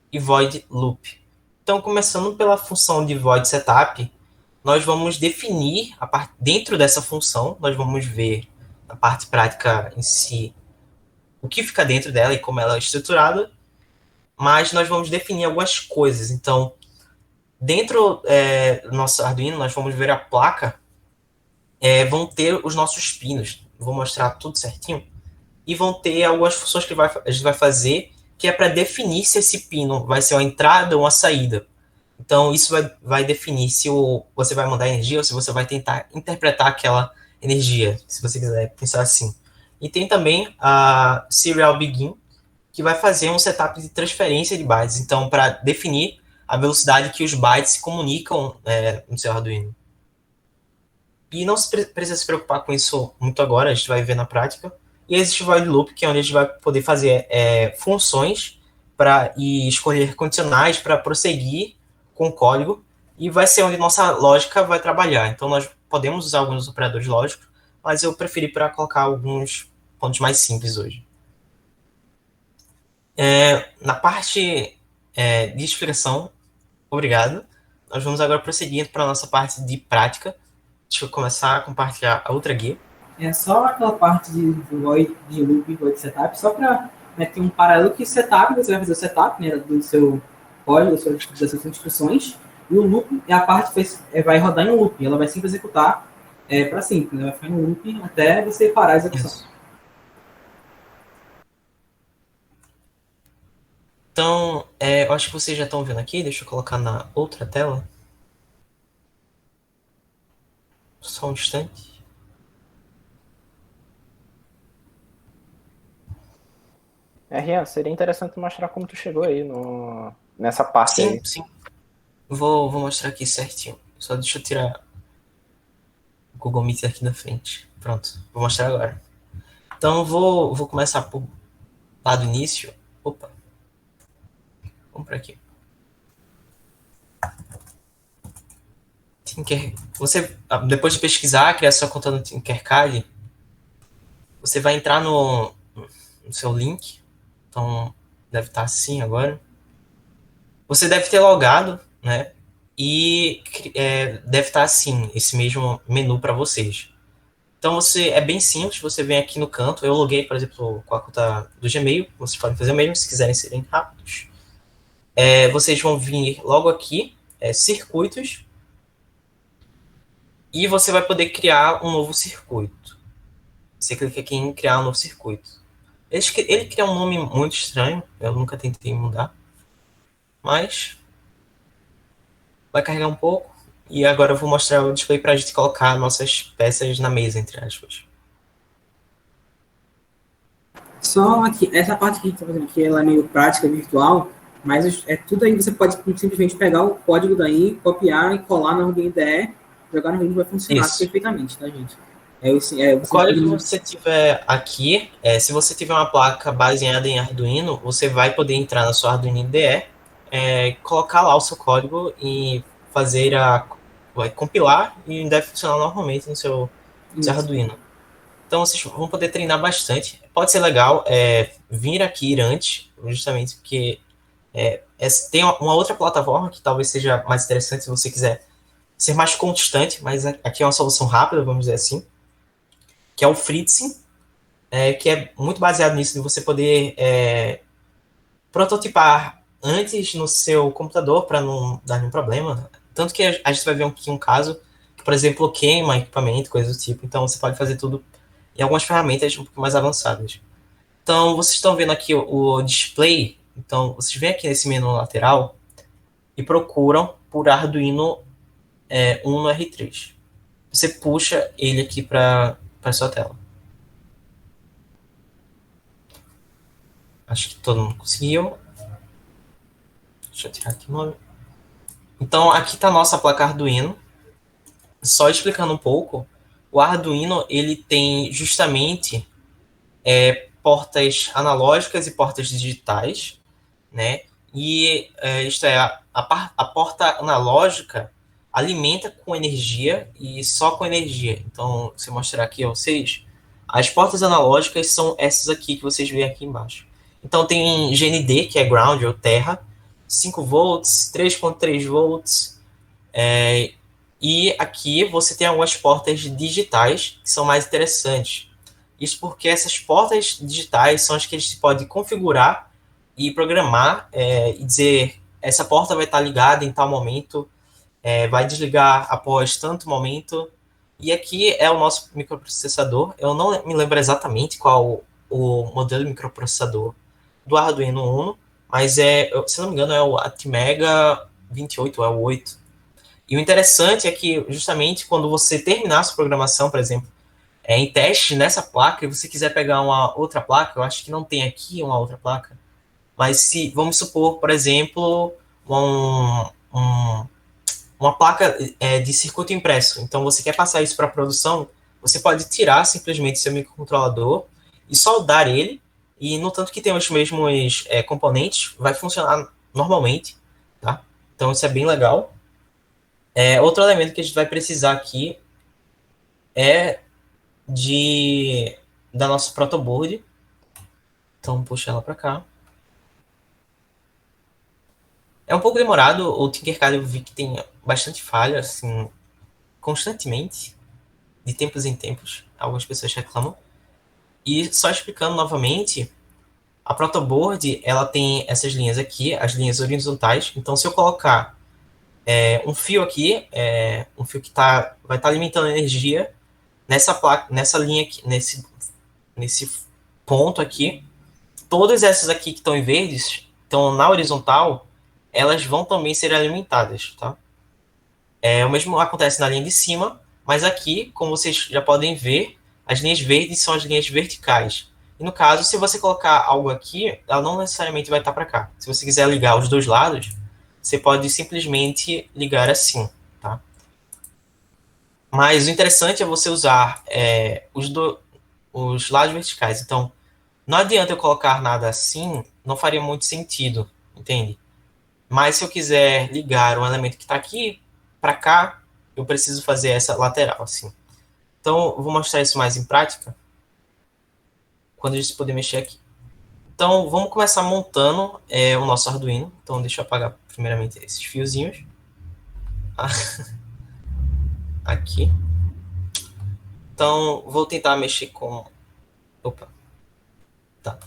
e void loop. Então, começando pela função de void setup, nós vamos definir, dentro dessa função, nós vamos ver a parte prática em si, o que fica dentro dela e como ela é estruturada, mas nós vamos definir algumas coisas. Então, dentro do nosso Arduino, nós vamos ver a placa, vão ter os nossos pinos, vou mostrar tudo certinho, e vão ter algumas funções que a gente vai fazer, que é para definir se esse pino vai ser uma entrada ou uma saída. Então, isso vai definir se você vai mandar energia ou se você vai tentar interpretar aquela energia, se você quiser pensar assim. E tem também a Serial Begin, que vai fazer um setup de transferência de bytes. Então, para definir a velocidade que os bytes se comunicam no seu Arduino. E não precisa se preocupar com isso muito agora, a gente vai ver na prática. E existe o void loop, que é onde a gente vai poder fazer funções e escolher condicionais para prosseguir com o código, e vai ser onde nossa lógica vai trabalhar. Então, nós podemos usar alguns operadores lógicos, mas eu preferi para colocar alguns pontos mais simples hoje. Na parte de explicação, obrigado. Nós vamos agora prosseguindo para a nossa parte de prática. Deixa eu começar a compartilhar a outra guia. É só aquela parte de void, de loop e void setup, só para ter um paralelo que setup, você vai fazer o setup, né, do seu código, das suas instruções, e o loop é a parte que vai rodar em um loop, ela vai sempre executar para sempre, né, vai ficar em um loop até você parar a execução. Isso. Então, eu acho que vocês já estão vendo aqui, deixa eu colocar na outra tela. Só um instante. Rian, seria interessante mostrar como tu chegou aí nessa parte. Sim, aí. Sim. Vou mostrar aqui certinho. Só deixa eu tirar o Google Meet aqui da frente. Pronto, vou mostrar agora. Então, vou começar lá do início. Opa. Vamos para aqui. Você, depois de pesquisar, criar sua conta no Tinkercad, você vai entrar no seu link. Então, deve estar assim agora. Você deve ter logado, né? E deve estar assim, esse mesmo menu para vocês. Então, é bem simples. Você vem aqui no canto. Eu loguei, por exemplo, com a conta do Gmail. Vocês podem fazer o mesmo se quiserem serem rápidos. Vocês vão vir logo aqui, circuitos. E você vai poder criar um novo circuito. Você clica aqui em criar um novo circuito. Ele cria um nome muito estranho. Eu nunca tentei mudar. Mas vai carregar um pouco. E agora eu vou mostrar o display para a gente colocar nossas peças na mesa, entre aspas. Só aqui, essa parte que a gente está fazendo aqui, ela é meio prática, virtual, mas tudo aí você pode simplesmente pegar o código daí, copiar e colar na Arduino IDE jogar no Windows vai funcionar Isso. perfeitamente, tá, gente? O código que você tiver aqui, se você tiver uma placa baseada em Arduino, você vai poder entrar na sua Arduino IDE, colocar lá o seu código e fazer vai compilar e deve funcionar normalmente no seu Arduino. Então vocês vão poder treinar bastante. Pode ser legal vir aqui antes, justamente porque tem uma outra plataforma que talvez seja mais interessante se você quiser ser mais constante, mas aqui é uma solução rápida, vamos dizer assim, que é o Fritzing, que é muito baseado nisso, de você poder prototipar antes no seu computador para não dar nenhum problema. Tanto que a gente vai ver aqui um caso que, por exemplo, queima equipamento, coisas do tipo. Então você pode fazer tudo em algumas ferramentas um pouco mais avançadas. Então vocês estão vendo aqui o display. Então vocês vêm aqui nesse menu lateral e procuram por Arduino Uno R3. Você puxa ele aqui para a sua tela. Acho que todo mundo conseguiu. Deixa eu tirar aqui o nome. Então, aqui está a nossa placa Arduino. Só explicando um pouco, o Arduino ele tem justamente portas analógicas e portas digitais, né? E isto é, a porta analógica alimenta com energia e só com energia. Então, se eu mostrar aqui a vocês, as portas analógicas são essas aqui que vocês veem aqui embaixo. Então, tem GND, que é ground ou terra, 5 volts, 3.3 volts, e aqui você tem algumas portas digitais que são mais interessantes. Isso porque essas portas digitais são as que a gente pode configurar e programar e dizer essa porta vai estar ligada em tal momento, vai desligar após tanto momento. E aqui é o nosso microprocessador. Eu não me lembro exatamente qual o modelo de microprocessador do Arduino Uno, mas se não me engano é o Atmega 28, é o 8. E o interessante é que justamente quando você terminar a sua programação, por exemplo, em teste nessa placa, e você quiser pegar uma outra placa, eu acho que não tem aqui uma outra placa, mas se vamos supor, por exemplo, uma placa de circuito impresso. Então você quer passar isso para produção, você pode tirar simplesmente seu microcontrolador e soldar ele, e no tanto que tem os mesmos componentes, vai funcionar normalmente, tá? Então isso é bem legal. Outro elemento que a gente vai precisar aqui é da nossa protoboard. Então puxa ela para cá. É um pouco demorado, o Tinkercad eu vi que tem bastante falha, assim, constantemente, de tempos em tempos. Algumas pessoas reclamam. E só explicando novamente, a protoboard, ela tem essas linhas aqui, as linhas horizontais. Então, se eu colocar um fio aqui, um fio que vai estar alimentando energia nessa placa, nessa linha aqui, nesse ponto aqui, todas essas aqui que estão em verdes, estão na horizontal, elas vão também ser alimentadas, tá? O mesmo acontece na linha de cima, mas aqui, como vocês já podem ver, as linhas verdes são as linhas verticais. E no caso, se você colocar algo aqui, ela não necessariamente vai estar para cá. Se você quiser ligar os dois lados, você pode simplesmente ligar assim, tá? Mas o interessante é você usar os lados verticais. Então, não adianta eu colocar nada assim, não faria muito sentido, entende? Mas se eu quiser ligar um elemento que está aqui para cá, eu preciso fazer essa lateral, assim. Então, eu vou mostrar isso mais em prática, quando a gente poder mexer aqui. Então, vamos começar montando o nosso Arduino. Então, deixa eu apagar primeiramente esses fiozinhos. Aqui. Então, vou tentar mexer com... Opa. Tá.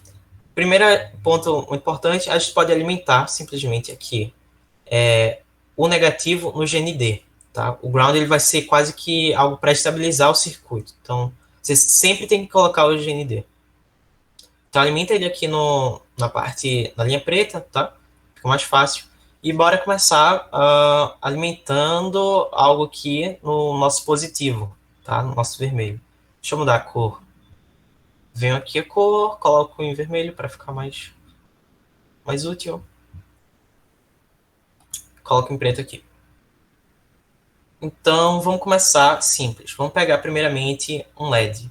Primeiro ponto muito importante, a gente pode alimentar simplesmente aqui o negativo no GND. Tá? O ground ele vai ser quase que algo para estabilizar o circuito. Então, você sempre tem que colocar o GND. Então, alimenta ele aqui na linha preta, tá? Fica mais fácil. E bora começar alimentando algo aqui no nosso positivo, tá? No nosso vermelho. Deixa eu mudar a cor. Venho aqui a cor, coloco em vermelho para ficar mais útil. Coloco em preto aqui. Então, vamos começar simples. Vamos pegar primeiramente um LED.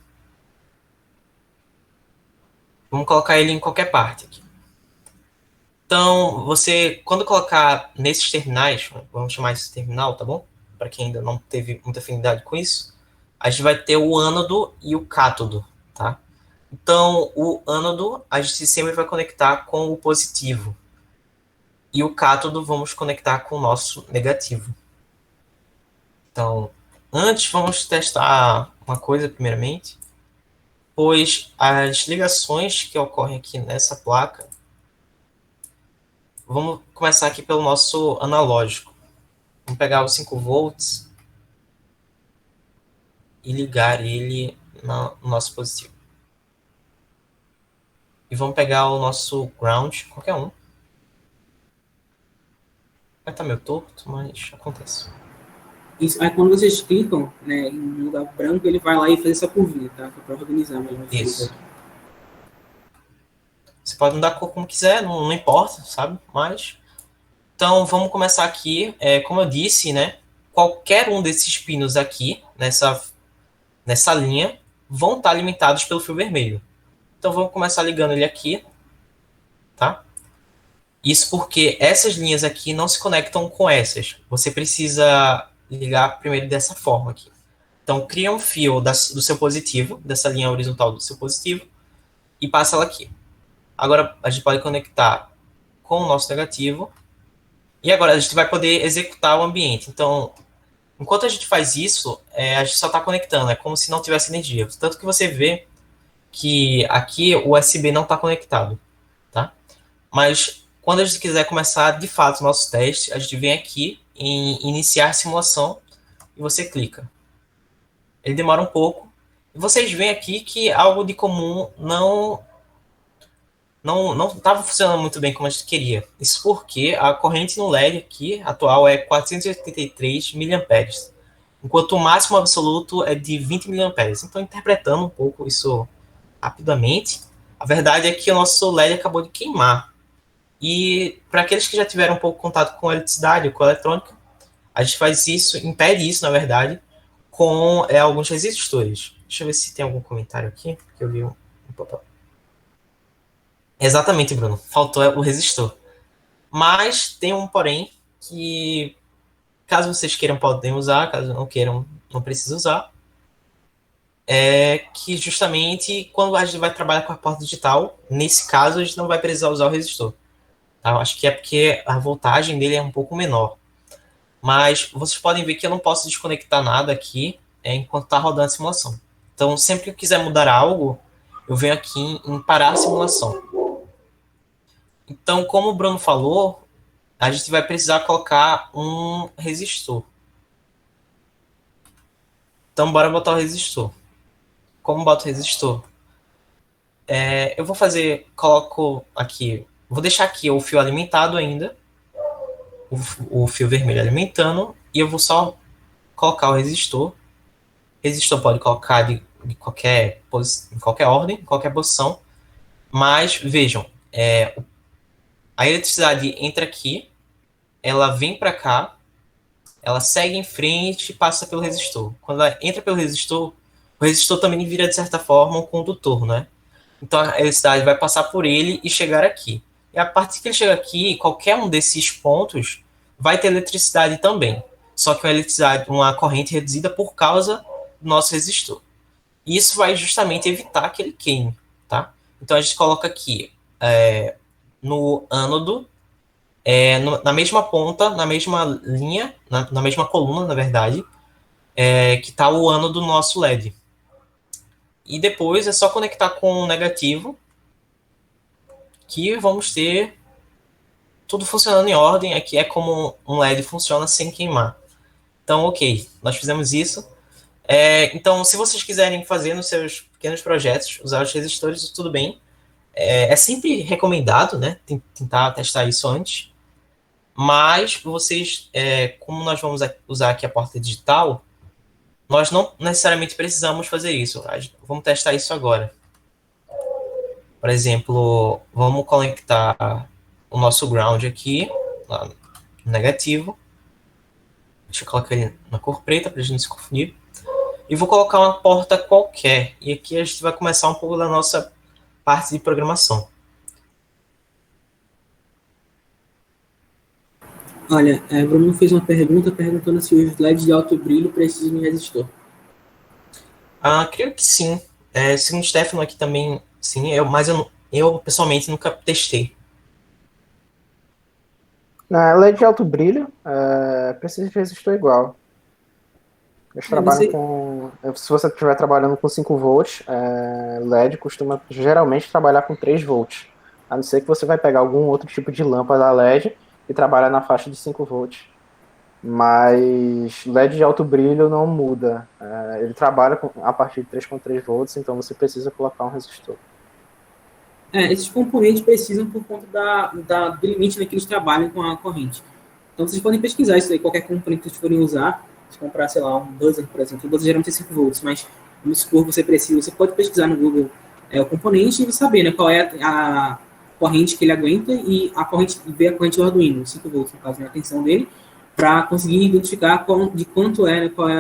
Vamos colocar ele em qualquer parte aqui. Então, você, quando colocar nesses terminais, vamos chamar isso de terminal, tá bom? Para quem ainda não teve muita afinidade com isso, a gente vai ter o ânodo e o cátodo, tá? Então, o ânodo a gente sempre vai conectar com o positivo. E o cátodo vamos conectar com o nosso negativo. Então, antes vamos testar uma coisa primeiramente, pois as ligações que ocorrem aqui nessa placa, vamos começar aqui pelo nosso analógico. Vamos pegar os 5 volts e ligar ele no nosso positivo. E vamos pegar o nosso ground, qualquer um. Vai estar meio torto, mas acontece. Isso, aí quando vocês clicam, né, em lugar branco, ele vai lá e faz essa curvinha, tá? Para organizar melhor. Isso. Você pode mudar a cor como quiser, não importa, sabe? Mas... Então, vamos começar aqui. Como eu disse, né? Qualquer um desses pinos aqui, nessa linha, vão estar alimentados pelo fio vermelho. Então, vamos começar ligando ele aqui, tá? Isso porque essas linhas aqui não se conectam com essas. Você precisa ligar primeiro dessa forma aqui. Então, cria um fio do seu positivo, dessa linha horizontal do seu positivo, e passa ela aqui. Agora, a gente pode conectar com o nosso negativo. E agora a gente vai poder executar o ambiente. Então, enquanto a gente faz isso, a gente só está conectando. É como se não tivesse energia. Tanto que você vê que aqui o USB não está conectado, tá? Mas quando a gente quiser começar de fato o nosso teste, a gente vem aqui em iniciar simulação e você clica. Ele demora um pouco. E vocês veem aqui que algo de comum não estava funcionando muito bem como a gente queria. Isso porque a corrente no LED aqui, atual, é 483 mA, enquanto o máximo absoluto é de 20 mA. Então, interpretando um pouco isso rapidamente, a verdade é que o nosso LED acabou de queimar. E para aqueles que já tiveram um pouco contato com eletricidade ou com eletrônica, a gente faz isso, impede isso, na verdade, com alguns resistores. Deixa eu ver se tem algum comentário aqui, que eu vi um pop-up. Exatamente, Bruno. Faltou o resistor. Mas tem um porém que, caso vocês queiram, podem usar. Caso não queiram, não precisa usar. É que justamente quando a gente vai trabalhar com a porta digital, nesse caso a gente não vai precisar usar o resistor. Tá? Eu acho que é porque a voltagem dele é um pouco menor. Mas vocês podem ver que eu não posso desconectar nada aqui enquanto está rodando a simulação. Então, sempre que eu quiser mudar algo, eu venho aqui em parar a simulação. Então, como o Bruno falou, a gente vai precisar colocar um resistor. Então, bora botar o resistor. Como boto o resistor? Eu vou coloco aqui, vou deixar aqui o fio alimentado ainda, o fio vermelho alimentando, e eu vou só colocar o resistor. O resistor pode colocar de em qualquer ordem, em qualquer posição, mas vejam, a eletricidade entra aqui, ela vem para cá, ela segue em frente e passa pelo resistor. Quando ela entra pelo resistor, o resistor também vira, de certa forma, um condutor, né? Então a eletricidade vai passar por ele e chegar aqui. E a partir que ele chega aqui, qualquer um desses pontos vai ter eletricidade também. Só que uma corrente reduzida por causa do nosso resistor. E isso vai justamente evitar que ele queime, tá? Então a gente coloca aqui no ânodo, na mesma ponta, na mesma linha, na mesma coluna, na verdade, que está o ânodo do nosso LED. E depois é só conectar com o negativo, que vamos ter tudo funcionando em ordem. Aqui é como um LED funciona sem queimar. Então, ok, nós fizemos isso. Então, se vocês quiserem fazer nos seus pequenos projetos, usar os resistores, tudo bem. É sempre recomendado, né, tentar testar isso antes. Mas vocês, como nós vamos usar aqui a porta digital, nós não necessariamente precisamos fazer isso. Vamos testar isso agora. Por exemplo, vamos conectar o nosso ground aqui, lá no negativo. Deixa eu colocar ele na cor preta para a gente não se confundir. E vou colocar uma porta qualquer. E aqui a gente vai começar um pouco da nossa parte de programação. Olha, Bruno fez uma pergunta perguntando se os LEDs de alto brilho precisam de resistor. Creio que sim. Segundo o Stefano aqui também, sim. Mas eu pessoalmente nunca testei. Na LED de alto brilho, precisa de resistor igual. Eles trabalham com. Se você estiver trabalhando com 5 volts, LED costuma geralmente trabalhar com 3 volts. A não ser que você vai pegar algum outro tipo de lâmpada LED e trabalha na faixa de 5 volts. Mas LED de alto brilho não muda. Ele trabalha a partir de 3,3 volts, então você precisa colocar um resistor. Esses componentes precisam por conta do limite que eles trabalham com a corrente. Então vocês podem pesquisar isso aí, qualquer componente que vocês forem usar. Se comprar, sei lá, um buzzer, por exemplo. O buzzer geralmente é 5 volts, mas vamos supor que você pode pesquisar no Google o componente e saber, né, qual é a corrente que ele aguenta e ver a corrente do Arduino, 5 volts, no caso, né, a tensão dele, para conseguir identificar de quanto é, né, qual é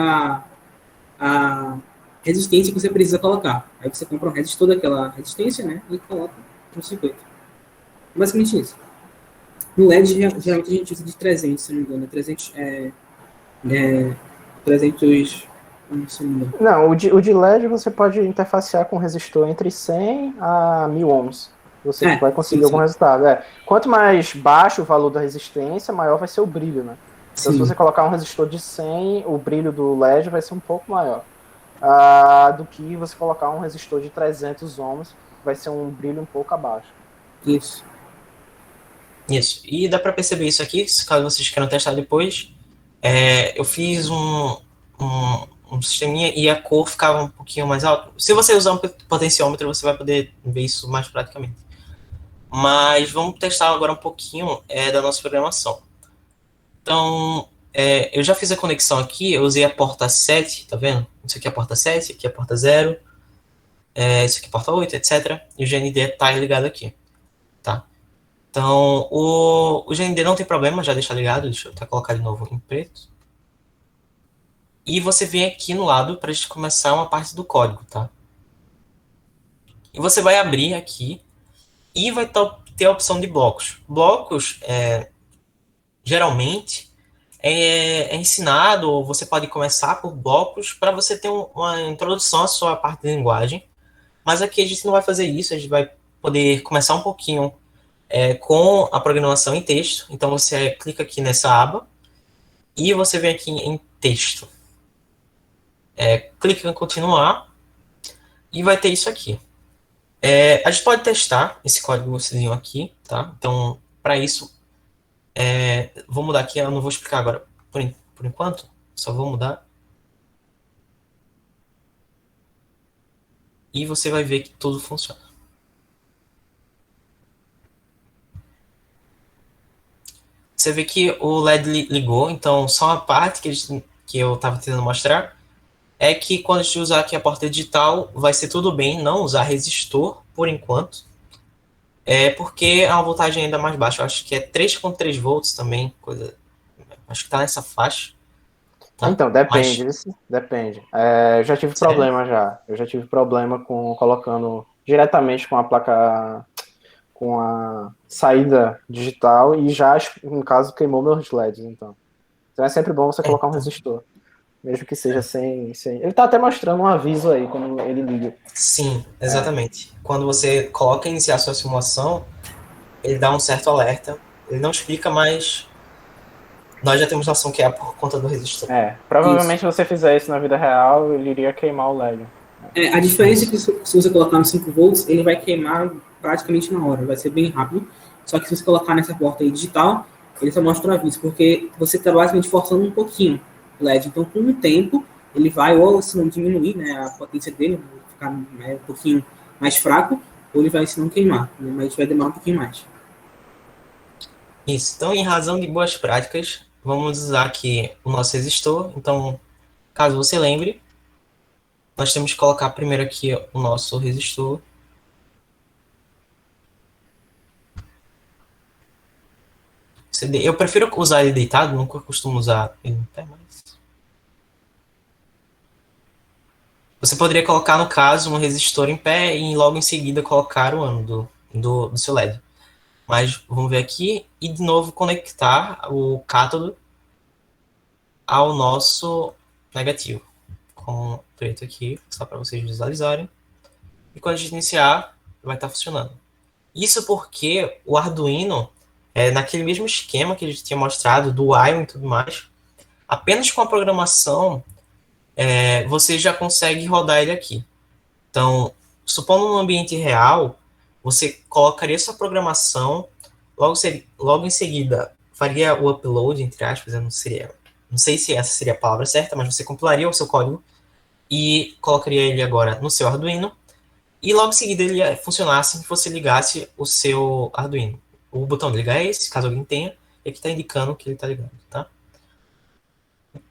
a resistência que você precisa colocar. Aí você compra um resistor daquela resistência, né, e coloca no circuito. Basicamente isso. No LED, geralmente a gente usa de 300, se não me engano. 300, 300, se não me engano. Não, o de LED você pode interfacear com resistor entre 100 a 1000 ohms. Você vai conseguir algum resultado. Quanto mais baixo o valor da resistência, maior vai ser o brilho, né? Então, se você colocar um resistor de 100, o brilho do LED vai ser um pouco maior. Do que você colocar um resistor de 300 ohms, vai ser um brilho um pouco abaixo. Isso. E dá para perceber isso aqui, caso vocês queiram testar depois. Eu fiz um sisteminha e a cor ficava um pouquinho mais alta. Se você usar um potenciômetro, você vai poder ver isso mais praticamente. Mas vamos testar agora um pouquinho da nossa programação. Então, eu já fiz a conexão aqui, eu usei a porta 7, tá vendo? Isso aqui é a porta 7, aqui é a porta 0, isso aqui é a porta 8, etc. E o GND está ligado aqui, tá? Então, o GND não tem problema, já deixa ligado, deixa eu até colocar de novo em preto. E você vem aqui no lado para a gente começar uma parte do código, tá? E você vai abrir aqui e vai ter a opção de blocos. Blocos, geralmente, é ensinado, ou você pode começar por blocos para você ter uma introdução à sua parte de linguagem. Mas aqui a gente não vai fazer isso, a gente vai poder começar um pouquinho com a programação em texto. Então você clica aqui nessa aba e você vem aqui em texto. Clica em continuar e vai ter isso aqui. A gente pode testar esse códigozinho aqui, tá? Então, para isso, vou mudar aqui, eu não vou explicar agora por enquanto, só vou mudar. E você vai ver que tudo funciona. Você vê que o LED ligou, então só a parte que eu estava tentando mostrar é que quando a gente usar aqui a porta digital, vai ser tudo bem não usar resistor por enquanto. Porque é uma voltagem ainda mais baixa. Eu acho que é 3,3 volts também. Acho que está nessa faixa. Tá? Então, depende. Depende. Eu já tive problema já. Eu já tive problema colocando diretamente com a placa, com a saída digital e já, no caso, queimou meus LEDs. Então é sempre bom você colocar um resistor. Mesmo que seja sem. Ele tá até mostrando um aviso aí quando ele liga. Sim, exatamente. Quando você coloca iniciar sua simulação, ele dá um certo alerta. Ele não explica, mas nós já temos noção que é por conta do resistor. Provavelmente se você fizer isso na vida real, ele iria queimar o LED. A diferença é que se você colocar no 5 volts, ele vai queimar praticamente na hora. Vai ser bem rápido. Só que se você colocar nessa porta aí digital, ele só mostra o aviso. Porque você está basicamente forçando um pouquinho LED. Então, com o tempo, ele vai, ou se não diminuir, né, a potência dele, ficar um pouquinho mais fraco, ou ele vai se não queimar, né, mas vai demorar um pouquinho mais. Isso. Então, em razão de boas práticas, vamos usar aqui o nosso resistor. Então, caso você lembre, nós temos que colocar primeiro aqui o nosso resistor. Eu prefiro usar ele deitado, nunca costumo usar ele em pé, mas Você poderia colocar, no caso, um resistor em pé e logo em seguida colocar o ano do seu LED. Mas vamos ver aqui e de novo conectar o cátodo ao nosso negativo. Com o preto aqui, só para vocês visualizarem. E quando a gente iniciar, vai estar funcionando. Isso porque o Arduino, naquele mesmo esquema que a gente tinha mostrado, do Ion e tudo mais, apenas com a programação, você já consegue rodar ele aqui. Então, supondo no ambiente real, você colocaria sua programação, logo em seguida faria o upload, entre aspas, eu não sei se essa seria a palavra certa, mas você compilaria o seu código e colocaria ele agora no seu Arduino, e logo em seguida ele ia funcionar assim que você ligasse o seu Arduino. O botão de ligar é esse, caso alguém tenha, e aqui está indicando que ele está ligado, tá?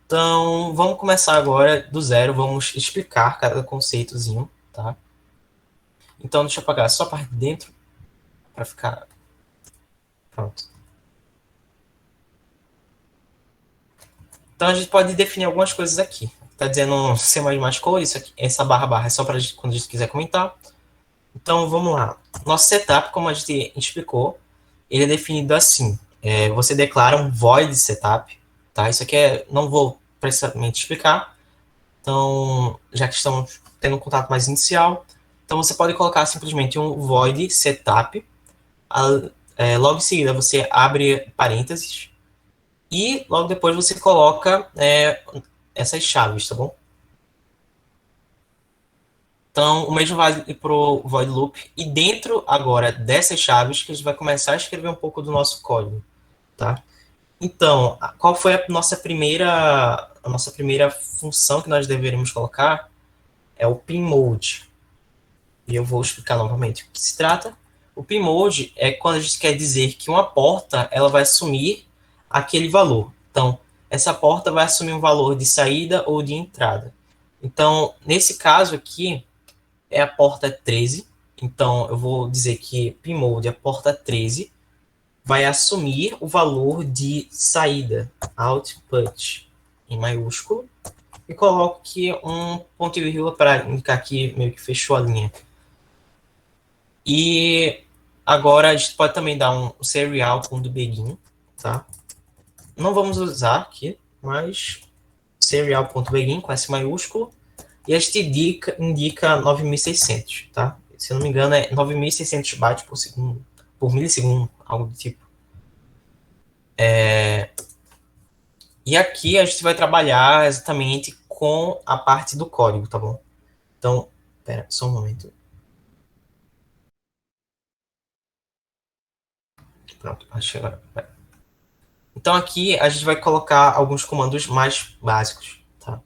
Então, vamos começar agora do zero, vamos explicar cada conceitozinho, tá? Então, deixa eu apagar só a parte de dentro, para ficar pronto. Então, a gente pode definir algumas coisas aqui. Está dizendo C++ Code, isso aqui, essa barra é só para quando a gente quiser comentar. Então, vamos lá. Nosso setup, como a gente explicou, ele é definido assim. Você declara um void setup, tá? Isso aqui não vou precisamente explicar. Então, já que estamos tendo um contato mais inicial, então você pode colocar simplesmente um void setup. Logo em seguida, você abre parênteses. E logo depois você coloca essas chaves, tá bom? Então, o mesmo vale para o void loop. E dentro, agora, dessas chaves, que a gente vai começar a escrever um pouco do nosso código, tá? Então, qual foi a nossa primeira função que nós deveríamos colocar? É o pinMode. E eu vou explicar novamente o que se trata. O pinMode é quando a gente quer dizer que uma porta ela vai assumir aquele valor. Então, essa porta vai assumir um valor de saída ou de entrada. Então, nesse caso aqui, é a porta 13. Então, eu vou dizer que pinMode, a porta 13, vai assumir o valor de saída, output, em maiúsculo, e coloco aqui um ponto e vírgula para indicar que meio que fechou a linha. E agora a gente pode também dar um serial.begin, tá? Não vamos usar aqui, mas serial.begin com S maiúsculo, e a gente indica 9600, tá? Se eu não me engano é 9600 bytes por segundo, por milissegundo, algo do tipo. E aqui a gente vai trabalhar exatamente com a parte do código, tá bom? Então, pera, só um momento. Pronto, acho que agora. Então aqui a gente vai colocar alguns comandos mais básicos, tá?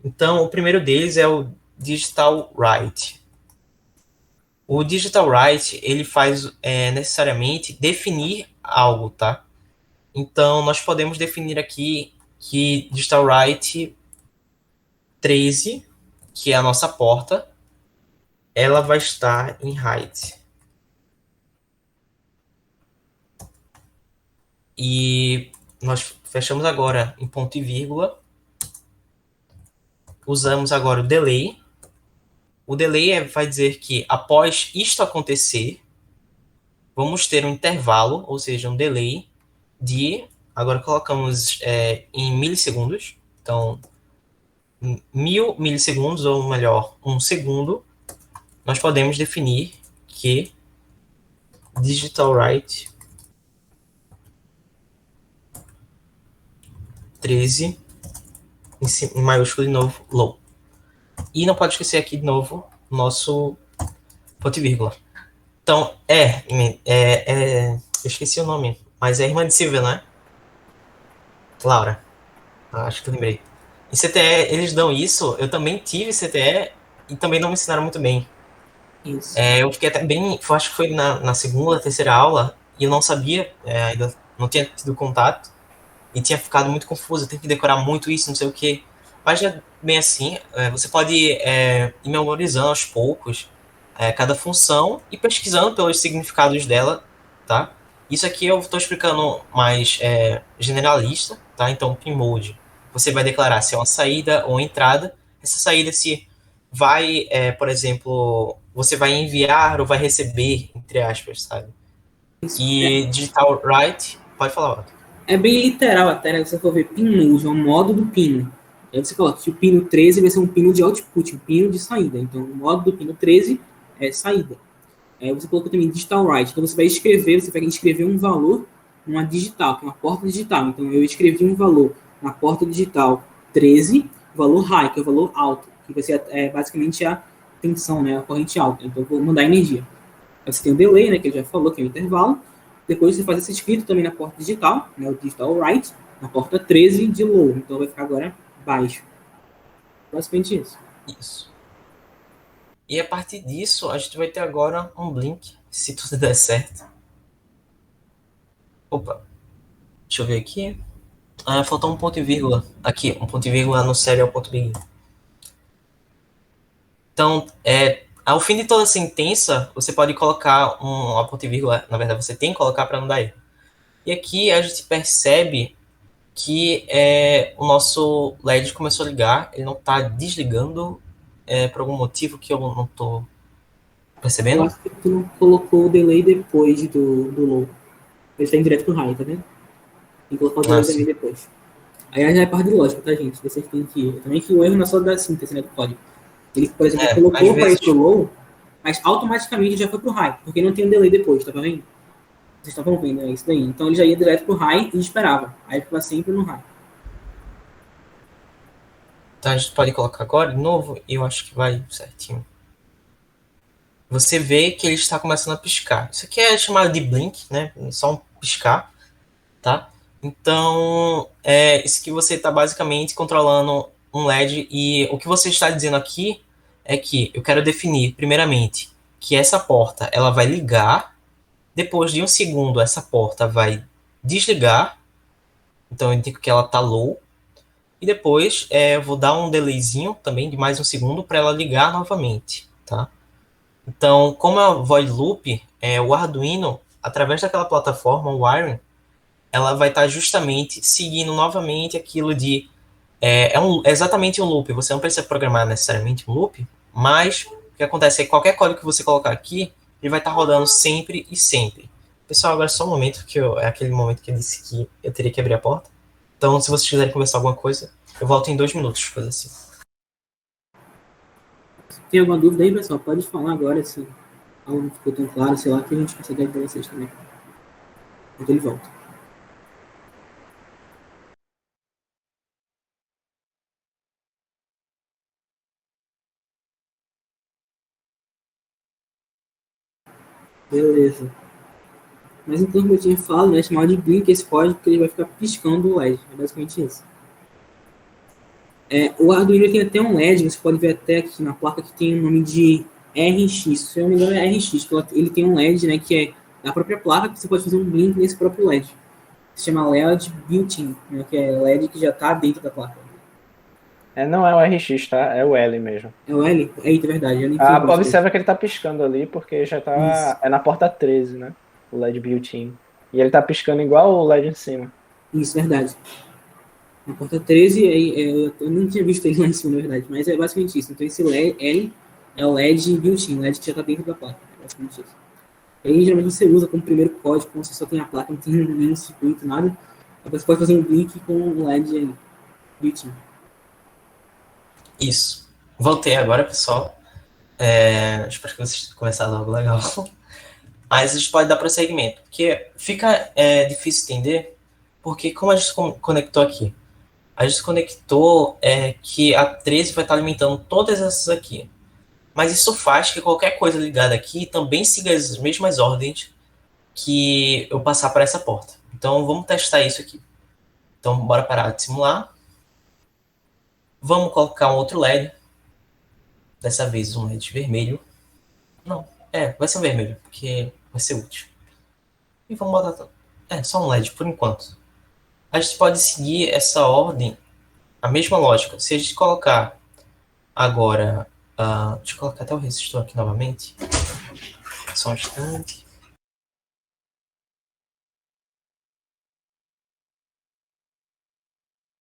Então o primeiro deles é o digital write. O digital write, ele faz necessariamente definir algo, tá? Então nós podemos definir aqui que digital write 13, que é a nossa porta, ela vai estar em height. E nós fechamos agora em ponto e vírgula. Usamos agora o delay. O delay vai dizer que após isto acontecer, vamos ter um intervalo, ou seja, um delay de... Agora colocamos em milissegundos. Então, 1000 milissegundos, ou melhor, 1 segundo, nós podemos definir que digital write 13 em maiúsculo de novo, low. E não pode esquecer aqui de novo nosso ponto e vírgula. Então, eu esqueci o nome, mas é irmã de Silvia, né? Laura. Acho que eu lembrei. Em CTE, eles dão isso. Eu também tive CTE e também não me ensinaram muito bem. Isso. Eu fiquei até bem... Acho que foi na segunda, terceira aula, e eu não sabia, ainda não tinha tido contato, e tinha ficado muito confuso. Eu tenho que decorar muito isso, não sei o quê. Mas é bem assim, você pode ir memorizando aos poucos cada função e pesquisando pelos significados dela, tá? Isso aqui eu estou explicando mais generalista, tá? Então, pinMode, você vai declarar se é uma saída ou uma entrada. Essa saída, se vai, por exemplo, você vai enviar ou vai receber, entre aspas, sabe? Isso. E digital write, pode falar, Otto. É bem literal até, né? Se você for ver pin-load, é o modo do pino. Aí você coloca que o pino 13 vai ser um pino de output, um pino de saída. Então, o modo do pino 13 é saída. Aí você colocou também digital write. Então, você vai escrever um valor numa digital, que é uma porta digital. Então, eu escrevi um valor na porta digital 13, valor high, que é o valor alto, que vai ser basicamente a tensão, né? A corrente alta. Então, eu vou mandar energia. Aí você tem o delay, né? Que ele já falou, que é o intervalo. Depois você faz esse escrito também na porta digital, né, o digital write, na porta 13 de low. Então vai ficar agora baixo. Basicamente isso. Isso. E a partir disso, a gente vai ter agora um blink, se tudo der certo. Opa, deixa eu ver aqui. Faltou um ponto e vírgula. Aqui, um ponto e vírgula no serial ponto begin. Então, ao fim de toda sentença, você pode colocar uma ponto e vírgula. Na verdade, você tem que colocar para não dar erro. E aqui a gente percebe que o nosso LED começou a ligar. Ele não está desligando por algum motivo que eu não estou Eu percebendo. acho que tu não colocou o delay depois do low. Ele está em direto pro high, tá vendo? Tem que colocar o delay também Sim. depois. Aí já é parte de lógica, tá, gente? Vocês têm que. Também que o erro não é só da síntese, né, do código. Ele, por exemplo, Às colocou para ir vezes. pro low, mas automaticamente já foi pro high, porque não tem um delay depois, tá vendo? Vocês estavam vendo, é isso daí. Então ele já ia direto pro high e esperava. Aí ficava sempre no high. Então a gente pode colocar agora de novo e eu acho que vai certinho. Você vê que ele está começando a piscar. Isso aqui é chamado de blink, né? Só um piscar, tá? Então, isso que você está basicamente controlando um LED e o que você está dizendo aqui é que eu quero definir, primeiramente, que essa porta ela vai ligar, depois de um segundo essa porta vai desligar, então eu indico que ela está low, e depois eu vou dar um delayzinho também de mais um segundo para ela ligar novamente, tá? Então, como é o void loop, o Arduino, através daquela plataforma, o Wiring, ela vai estar justamente seguindo novamente aquilo de... É exatamente um loop, você não precisa programar necessariamente um loop, mas o que acontece é que qualquer código que você colocar aqui, ele vai estar rodando sempre e sempre. Pessoal, agora só um momento, que é aquele momento que eu disse que eu teria que abrir a porta. Então, se vocês quiserem conversar alguma coisa, eu volto em 2 minutos, coisa assim. Tem alguma dúvida aí, pessoal? Pode falar agora se algo não ficou tão claro, sei lá, que a gente consegue ajudar vocês também. Enquanto ele volta. Beleza. Mas então, como eu tinha falado, né, chamado de blink esse código, porque ele vai ficar piscando o LED. É basicamente isso. O Arduino tem até um LED, você pode ver até aqui na placa que tem o nome de RX. Se eu não me engano é RX, que ele tem um LED, né, que é da própria placa, que você pode fazer um blink nesse próprio LED. Se chama LED built-in, né, que é LED que já está dentro da placa. Não é o RX, tá? É o L mesmo. É o L? Eita, é verdade. L tem duas Observa que ele tá piscando ali, porque já tá. Isso. É na porta 13, né? O LED built-in. E ele tá piscando igual o LED em cima. Isso, verdade. Na porta 13, eu não tinha visto ele lá em cima, na verdade, mas é basicamente isso. Então esse LED, L é o LED built-in, o LED que já está dentro da placa. É basicamente isso. Aí geralmente você usa como primeiro código, quando você só tem a placa, não tem nenhum circuito, nada. Aí você pode fazer um link com o LED built-in. Isso. Voltei agora, pessoal. Espero que vocês tenham começado algo legal. Mas a gente pode dar prosseguimento. Porque fica difícil entender, porque como a gente conectou aqui? A gente conectou que a 13 vai estar alimentando todas essas aqui. Mas isso faz que qualquer coisa ligada aqui também siga as mesmas ordens que eu passar para essa porta. Então vamos testar isso aqui. Então bora parar de simular. Vamos colocar um outro LED. Dessa vez um LED vermelho. Não, vai ser um vermelho, porque vai ser útil. E vamos botar... só um LED por enquanto. A gente pode seguir essa ordem, a mesma lógica. Se a gente colocar agora... deixa eu colocar até o resistor aqui novamente. Só um instante.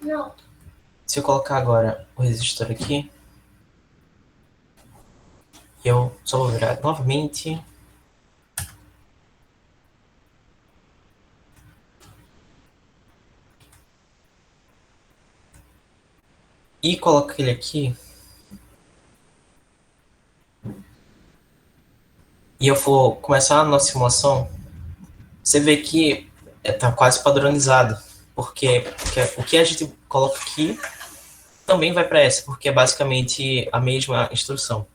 Não. Se eu colocar agora o resistor aqui... Eu só vou virar novamente. E coloco ele aqui. E eu for começar a nossa simulação. Você vê que tá quase padronizado. Porque o que a gente coloca aqui também vai para essa, porque é basicamente a mesma instrução.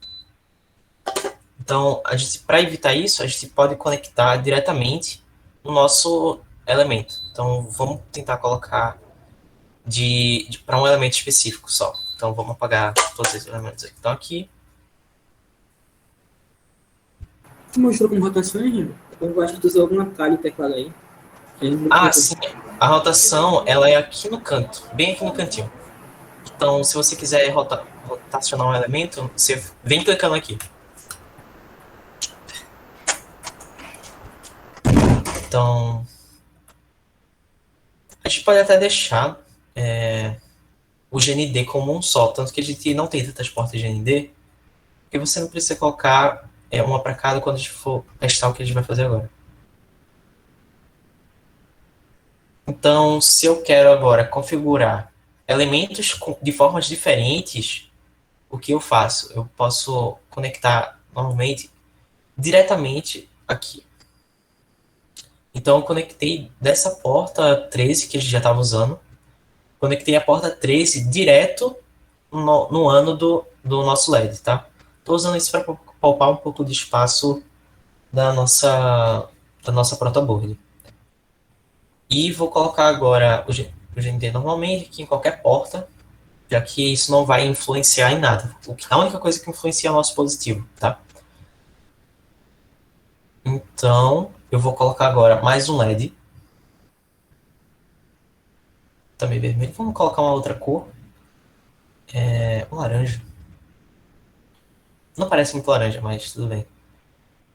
Então, para evitar isso, a gente pode conectar diretamente no nosso elemento. Então, vamos tentar colocar para um elemento específico só. Então, vamos apagar todos esses elementos aqui. Então, aqui. Tu mostrou como rotação, Henrique? Eu acho que tu usou algum atalho teclado aí. Sim. A rotação, ela é aqui no canto, bem aqui no cantinho. Então, se você quiser rotacionar um elemento, você vem clicando aqui. Então, a gente pode até deixar o GND como um só, tanto que a gente não tem tantas portas GND, porque você não precisa colocar uma para cada quando a gente for testar o que a gente vai fazer agora. Então, se eu quero agora configurar elementos de formas diferentes, o que eu faço? Eu posso conectar normalmente diretamente aqui. Então, eu conectei dessa porta 13 que a gente já estava usando, conectei a porta 13 direto no ano do nosso LED, tá? Estou usando isso para poupar um pouco de espaço da nossa protoboard. E vou colocar agora o GND normalmente aqui em qualquer porta, já que isso não vai influenciar em nada. A única coisa que influencia é o nosso positivo, tá? Então, eu vou colocar agora mais um LED. Também vermelho. Vamos colocar uma outra cor. Um laranja. Não parece muito laranja, mas tudo bem.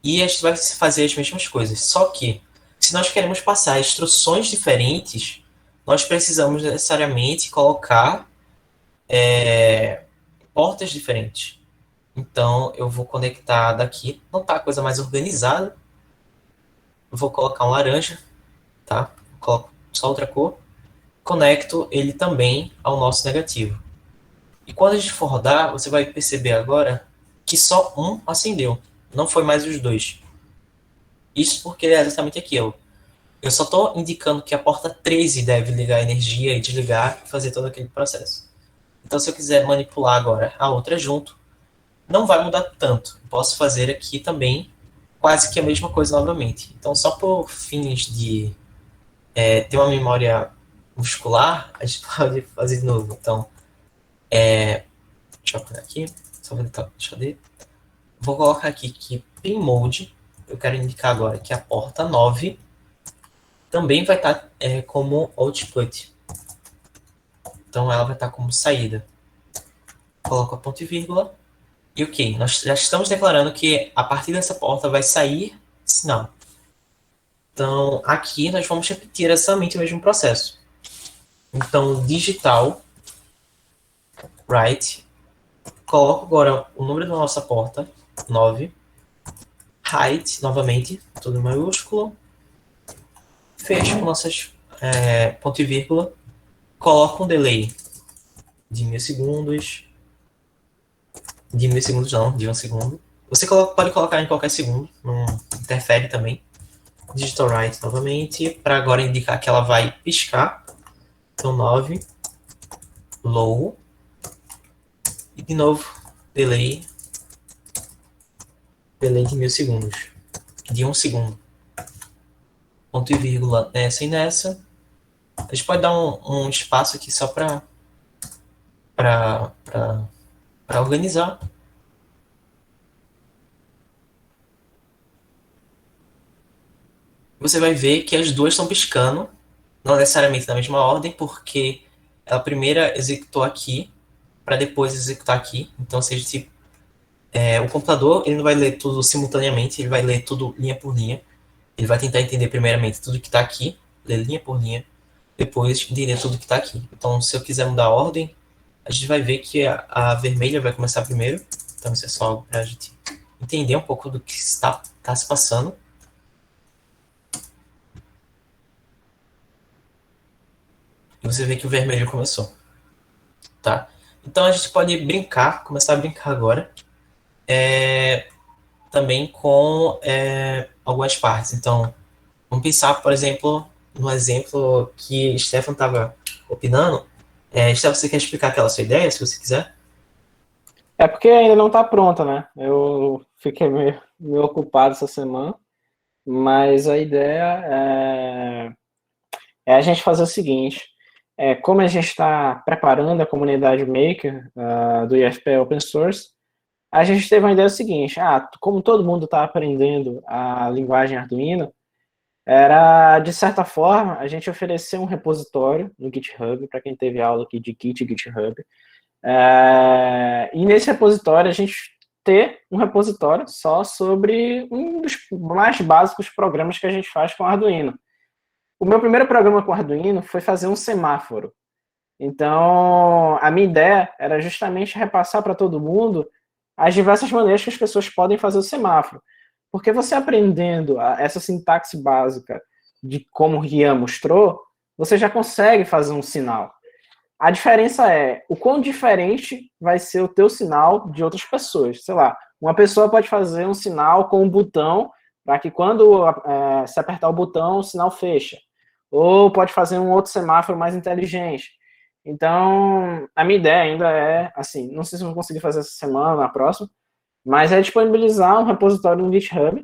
E a gente vai fazer as mesmas coisas. Só que, se nós queremos passar instruções diferentes, nós precisamos necessariamente colocar portas diferentes. Então, eu vou conectar daqui. Não tá a coisa mais organizada. Eu vou colocar um laranja, tá? Coloco só outra cor. Conecto ele também ao nosso negativo. E quando a gente for rodar, você vai perceber agora que só um acendeu. Não foi mais os dois. Isso porque é exatamente aquilo. Eu só estou indicando que a porta 13 deve ligar a energia e desligar e fazer todo aquele processo. Então, se eu quiser manipular agora a outra junto, não vai mudar tanto. Posso fazer aqui também quase que a mesma coisa novamente. Então, só por fins de ter uma memória muscular, a gente pode fazer de novo. Então, deixa eu apagar aqui. Só vou deixa eu ver. Vou colocar aqui que Pin Mode, eu quero indicar agora que a porta 9 também vai estar como output. Então ela vai estar como saída. Coloco a ponto e vírgula. E ok, nós já estamos declarando que a partir dessa porta vai sair sinal. Então aqui nós vamos repetir exatamente o mesmo processo. Então digital write. Coloco agora o número da nossa porta, 9. Height, novamente, tudo em maiúsculo. Fecho com nossas ponto e vírgula. Coloco um delay de 1000 segundos. De 1000 segundos não, de 1 segundo. Você pode colocar em qualquer segundo, não interfere também. Digital write novamente, para agora indicar que ela vai piscar. Então 9. Low. E de novo, delay de 1000 segundos. De 1 segundo. Ponto e vírgula nessa e nessa. A gente pode dar um espaço aqui só para organizar. Você vai ver que as duas estão piscando, não necessariamente na mesma ordem, porque ela primeiro executou aqui, para depois executar aqui. Então, se a gente, o computador ele não vai ler tudo simultaneamente, ele vai ler tudo linha por linha. Ele vai tentar entender primeiramente tudo que está aqui, ler linha por linha, depois entender tudo que está aqui. Então, se eu quiser mudar a ordem, a gente vai ver que a vermelha vai começar primeiro. Então, isso é só algo para a gente entender um pouco do que está se passando. E você vê que o vermelho começou, tá? Então a gente pode brincar, começar a brincar agora, também com algumas partes. Então, vamos pensar, por exemplo, no exemplo que Stefan estava opinando. Stefan, você quer explicar aquela sua ideia, se você quiser? É porque ainda não está pronta, né? Eu fiquei meio ocupado essa semana, mas a ideia é a gente fazer o seguinte: como a gente está preparando a comunidade Maker do IFP Open Source, a gente teve uma ideia seguinte: como todo mundo está aprendendo a linguagem Arduino, era, de certa forma, a gente oferecer um repositório no GitHub, para quem teve aula aqui de Git e GitHub, e nesse repositório a gente ter um repositório só sobre um dos mais básicos programas que a gente faz com Arduino. O meu primeiro programa com Arduino foi fazer um semáforo. Então, a minha ideia era justamente repassar para todo mundo as diversas maneiras que as pessoas podem fazer o semáforo. Porque você aprendendo essa sintaxe básica de como o Rian mostrou, você já consegue fazer um sinal. A diferença é o quão diferente vai ser o teu sinal de outras pessoas. Sei lá, uma pessoa pode fazer um sinal com um botão para que quando se apertar o botão, o sinal fecha. Ou pode fazer um outro semáforo mais inteligente. Então, a minha ideia ainda é, assim, não sei se eu vou conseguir fazer essa semana, na próxima, mas é disponibilizar um repositório no GitHub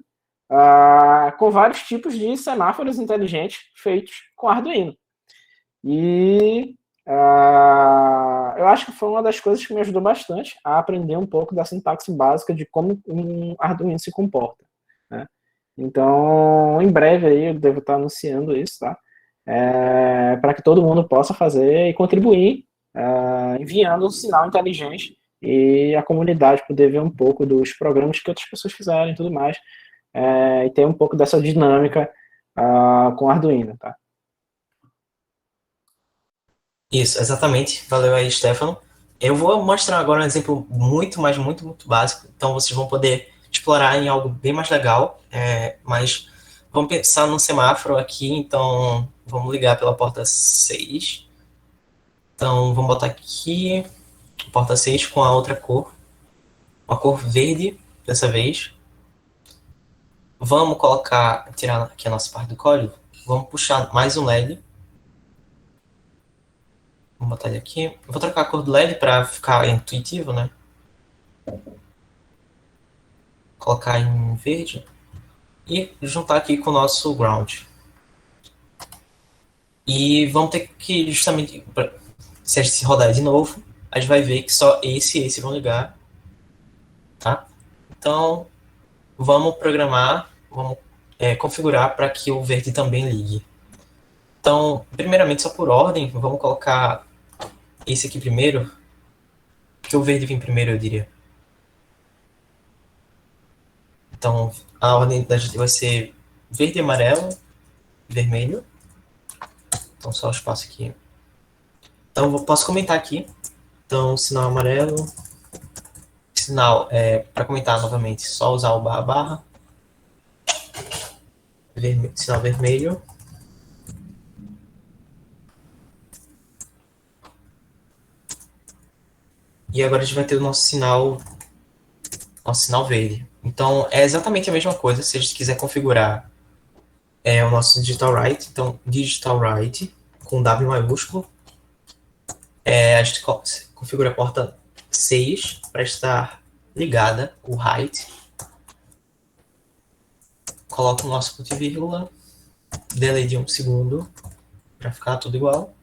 com vários tipos de semáforos inteligentes feitos com Arduino. E eu acho que foi uma das coisas que me ajudou bastante a aprender um pouco da sintaxe básica de como um Arduino se comporta, né? Então, em breve aí eu devo estar anunciando isso, tá? Para que todo mundo possa fazer e contribuir, enviando um sinal inteligente e a comunidade poder ver um pouco dos programas que outras pessoas fizeram e tudo mais, e ter um pouco dessa dinâmica com Arduino, tá? Isso, exatamente. Valeu aí, Stefano. Eu vou mostrar agora um exemplo muito básico. Então, vocês vão poder explorar em algo bem mais legal. Mas vamos pensar num semáforo aqui. Então, vamos ligar pela porta 6. Então, vamos botar aqui porta 6 com a outra cor. Uma cor verde, dessa vez. Vamos tirar aqui a nossa parte do código. Vamos puxar mais um LED. Vou botar ele aqui. Vou trocar a cor do LED para ficar intuitivo, né? Colocar em verde. E juntar aqui com o nosso ground. E vamos ter que, justamente, se a gente rodar de novo, a gente vai ver que só esse e esse vão ligar. Tá? Então, vamos programar, vamos configurar para que o verde também ligue. Então, primeiramente, só por ordem, vamos colocar esse aqui primeiro, que o verde vem primeiro, eu diria. Então, a ordem da gente vai ser verde, amarelo, vermelho. Então, só o espaço aqui. Então, eu posso comentar aqui. Então, sinal amarelo. Sinal, para comentar novamente, só usar o barra barra. Sinal vermelho. E agora a gente vai ter o nosso sinal verde. Então, é exatamente a mesma coisa. Se a gente quiser configurar o nosso digital write, então, digital write, com W maiúsculo, a gente configura a porta 6 para estar ligada, o write. Coloca o nosso ponto e vírgula, delay de 1 segundo, para ficar tudo igual.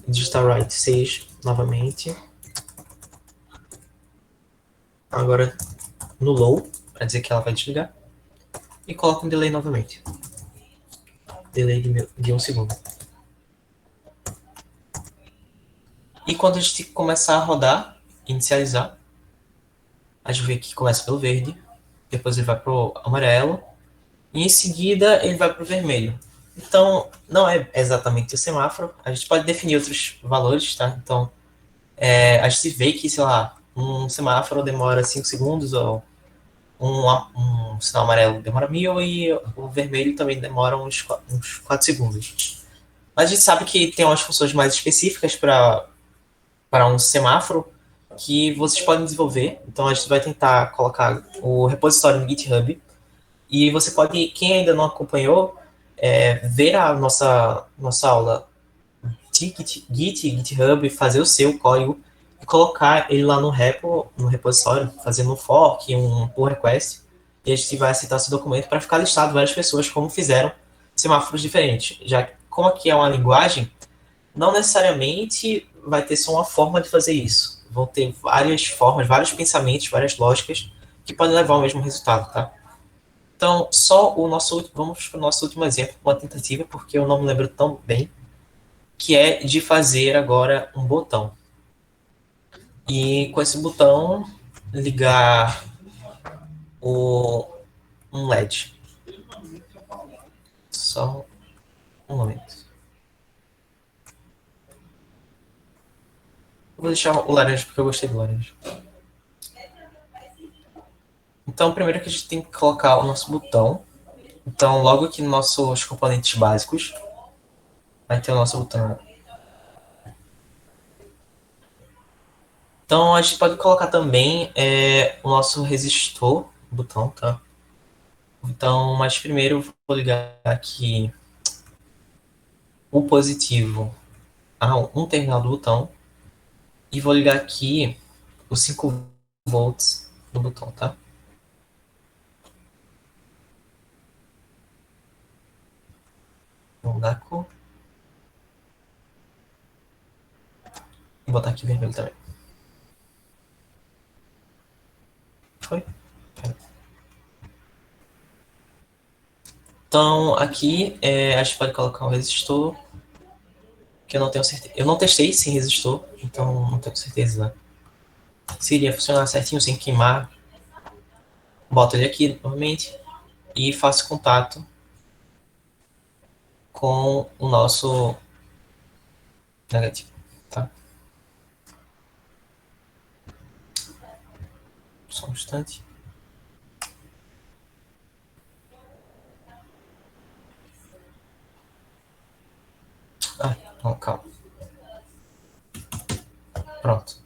Digital write 6 novamente. Agora no low, para dizer que ela vai desligar. E coloca um delay novamente. Delay de 1 segundo. E quando a gente começar a rodar, inicializar, a gente vê que começa pelo verde, depois ele vai pro amarelo, e em seguida ele vai pro vermelho. Então, não é exatamente o semáforo, a gente pode definir outros valores, tá? Então, a gente vê que, sei lá, um semáforo demora 5 segundos, ou um sinal amarelo demora 1000 e o vermelho também demora uns 4 segundos. Mas a gente sabe que tem umas funções mais específicas para um semáforo que vocês podem desenvolver. Então a gente vai tentar colocar o repositório no GitHub. E você pode, quem ainda não acompanhou, ver a nossa aula GitHub, fazer o seu código e colocar ele lá no repositório, fazendo um fork, um pull request, e a gente vai aceitar esse documento para ficar listado várias pessoas como fizeram semáforos diferentes. Já como aqui é uma linguagem, não necessariamente vai ter só uma forma de fazer isso. Vão ter várias formas, vários pensamentos, várias lógicas que podem levar ao mesmo resultado, tá? Então, vamos para o nosso último exemplo, uma tentativa, porque eu não me lembro tão bem, que é de fazer agora um botão. E com esse botão, ligar um LED. Só um momento. Vou deixar o laranja porque eu gostei do laranja. Então, primeiro que a gente tem que colocar o nosso botão. Então, logo aqui nos nossos componentes básicos, vai ter o nosso botão. Então, a gente pode colocar também o nosso resistor, botão, tá? Então, mas primeiro eu vou ligar aqui o positivo a um terminal do botão e vou ligar aqui os 5 volts do botão, tá? Vamos dar cor. Vou botar aqui vermelho também. Foi? Então, aqui a gente pode colocar um resistor, que eu não tenho certeza. Eu não testei sem resistor, então não tenho certeza se iria funcionar certinho, sem queimar. Boto ele aqui, novamente, e faço contato com o nosso negativo, tá? Só um instante. Não, calma. Pronto.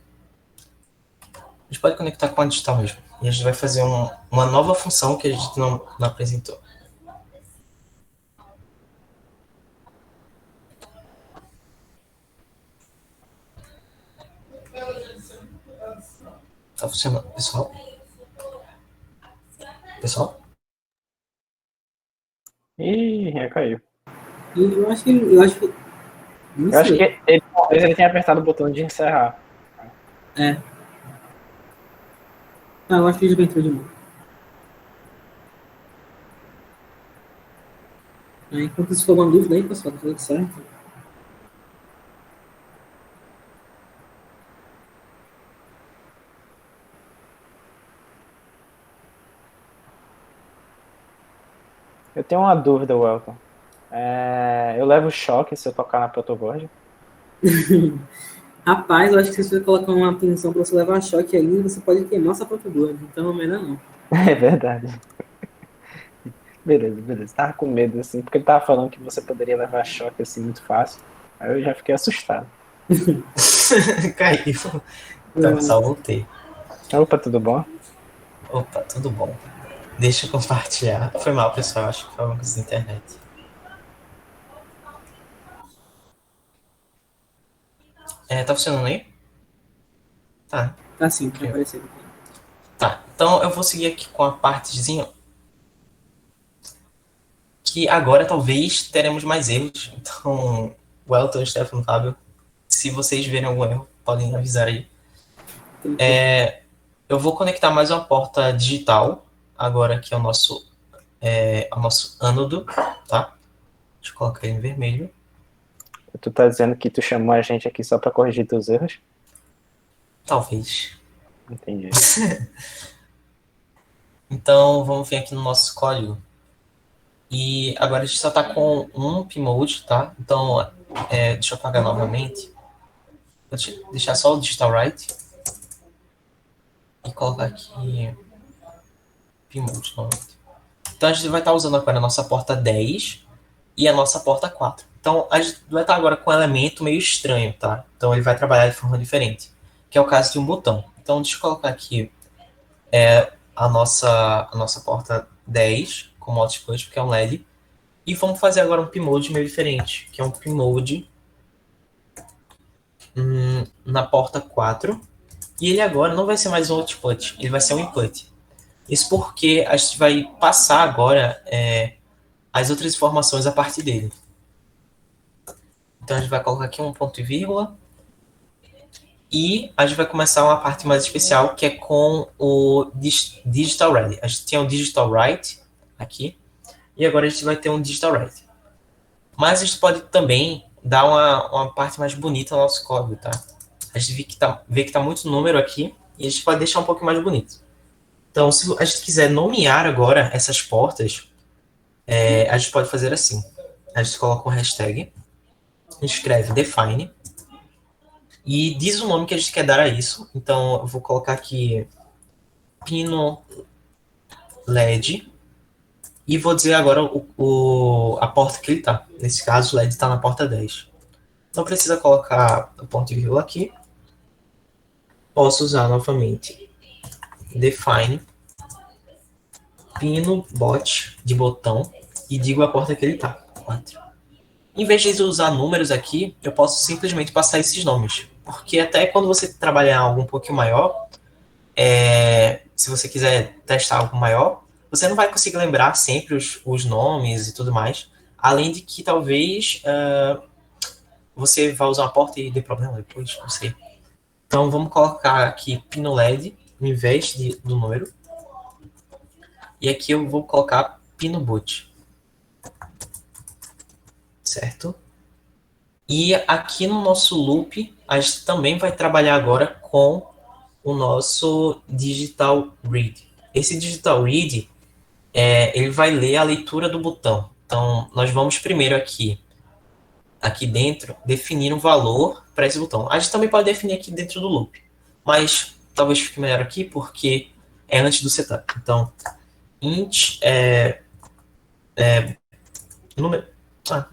A gente pode conectar com a digital mesmo. E a gente vai fazer uma nova função que a gente não apresentou. Tá funcionando, pessoal? Pessoal? Ih, recaiu. E eu acho que. Não Eu acho sei. que talvez ele tenha apertado o botão de encerrar. Eu acho que ele já entrou de novo. Enquanto isso for uma dúvida aí, pessoal, tá tudo certo. Eu tenho uma dúvida, Welton. Eu levo choque se eu tocar na protoboard? Rapaz, eu acho que se você colocar uma tensão para você levar choque ali, você pode queimar sua própria dor. Então, melhor não. É verdade. Beleza. Tava com medo, assim, porque ele tava falando que você poderia levar choque, assim, muito fácil. Aí eu já fiquei assustado. Caiu. Então, só voltei. Opa, tudo bom? Opa, tudo bom. Deixa eu compartilhar. Foi mal, pessoal. Acho que foi uma coisa da internet. Tá funcionando aí? Tá. Tá sim, tá aparecendo aqui. Tá, então eu vou seguir aqui com a partezinha que agora talvez teremos mais erros. Então, o Elton, Stefano, Fábio, se vocês verem algum erro, podem avisar aí. Eu vou conectar mais uma porta digital, agora que é o nosso ânodo, tá? Deixa eu colocar ele em vermelho. Tu tá dizendo que tu chamou a gente aqui só pra corrigir teus erros? Talvez. Entendi. Então, vamos vir aqui no nosso código. E agora a gente só tá com um pmode, tá? Então, deixa eu apagar novamente. Vou deixar só o digital write. E colocar aqui pmode. Então a gente vai estar usando agora a nossa porta 10 e a nossa porta 4. Então a gente vai estar agora com um elemento meio estranho, tá? Então ele vai trabalhar de forma diferente, que é o caso de um botão. Então deixa eu colocar aqui a nossa porta 10 como output, porque é um LED. E vamos fazer agora um pmode meio diferente, que é um pmode na porta 4. E ele agora não vai ser mais um output, ele vai ser um input. Isso porque a gente vai passar agora as outras informações a partir dele. Então a gente vai colocar aqui um ponto e vírgula. E a gente vai começar uma parte mais especial, que é com o digital read. A gente tinha um digital write aqui. E agora a gente vai ter um digital write. Mas a gente pode também dar uma parte mais bonita ao nosso código, tá? A gente vê que tá muito número aqui. E a gente pode deixar um pouco mais bonito. Então, se a gente quiser nomear agora essas portas, a gente pode fazer assim. A gente coloca um hashtag, escreve define, e diz o nome que a gente quer dar a isso. Então, eu vou colocar aqui pino LED, e vou dizer agora a porta que ele está. Nesse caso, o LED está na porta 10. Não precisa colocar o ponto e vírgula aqui. Posso usar novamente define pino bot de botão e digo a porta que ele está. 4. Em vez de usar números aqui, eu posso simplesmente passar esses nomes. Porque até quando você trabalhar algo um pouquinho maior, se você quiser testar algo maior, você não vai conseguir lembrar sempre os nomes e tudo mais. Além de que talvez você vá usar uma porta e dê problema depois, não sei. Então vamos colocar aqui pino LED em vez do número. E aqui eu vou colocar pino boot. Certo? E aqui no nosso loop, a gente também vai trabalhar agora com o nosso digital read. Esse digital read, ele vai ler a leitura do botão. Então, nós vamos primeiro aqui dentro, definir um valor para esse botão. A gente também pode definir aqui dentro do loop, mas talvez fique melhor aqui porque é antes do setup. Então, int número,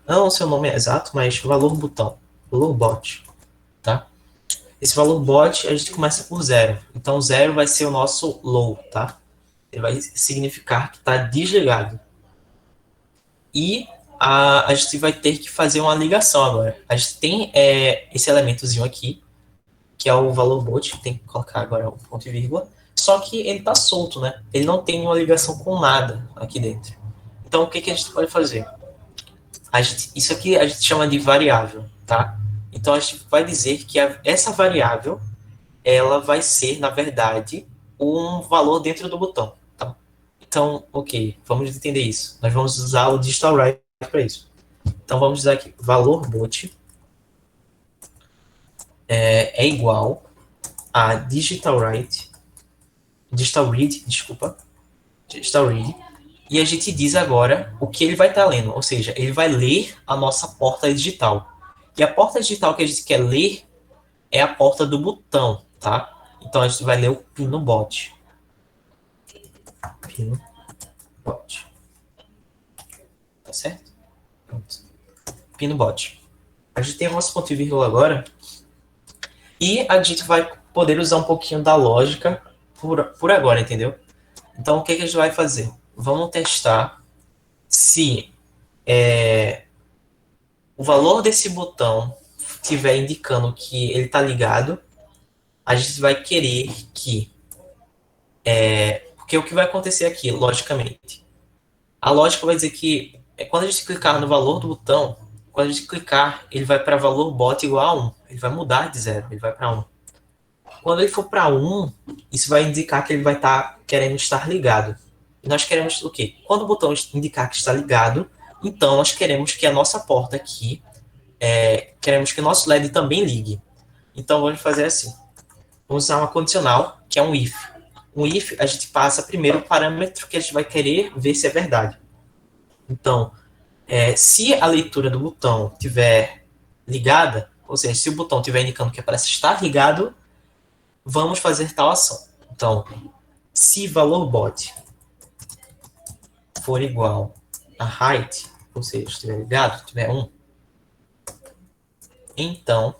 não sei o nome exato, mas valor botão, valor bot, tá? Esse valor bot a gente começa por 0. Então 0 vai ser o nosso low, tá? Ele vai significar que está desligado. E a gente vai ter que fazer uma ligação agora. A gente tem esse elementozinho aqui, que é o valor bot, tem que colocar agora o ponto e vírgula, só que ele está solto, né? Ele não tem uma ligação com nada aqui dentro. Então o que a gente pode fazer? Isso aqui a gente chama de variável, tá? Então a gente vai dizer que essa variável, ela vai ser, na verdade, um valor dentro do botão, tá? Então, ok, vamos entender isso. Nós vamos usar o digital write para isso. Então vamos dizer aqui, valor bot é igual a digital read, e a gente diz agora o que ele vai estar lendo, ou seja, ele vai ler a nossa porta digital. E a porta digital que a gente quer ler é a porta do botão, tá? Então a gente vai ler o pino bot. Pino bot. Tá certo? Pronto. Pino bot. A gente tem o nosso ponto e vírgula agora. E a gente vai poder usar um pouquinho da lógica por agora, entendeu? Então o que a gente vai fazer? Vamos testar se o valor desse botão estiver indicando que ele está ligado. A gente vai querer que... porque o que vai acontecer aqui, logicamente? A lógica vai dizer que quando a gente clicar no valor do botão, quando a gente clicar, ele vai para valor bot igual a 1. Ele vai mudar de 0, ele vai para 1. Quando ele for para 1, isso vai indicar que ele vai estar querendo estar ligado. E nós queremos o quê? Quando o botão indicar que está ligado, então nós queremos que a nossa porta aqui, queremos que o nosso LED também ligue. Então vamos fazer assim. Vamos usar uma condicional, que é um if. Um if, a gente passa primeiro o parâmetro que a gente vai querer ver se é verdade. Então, se a leitura do botão estiver ligada, Ou seja, se o botão estiver indicando que é para estar ligado, vamos fazer tal ação. Então, se valor bot for igual a height, ou seja, estiver ligado, tiver 1, então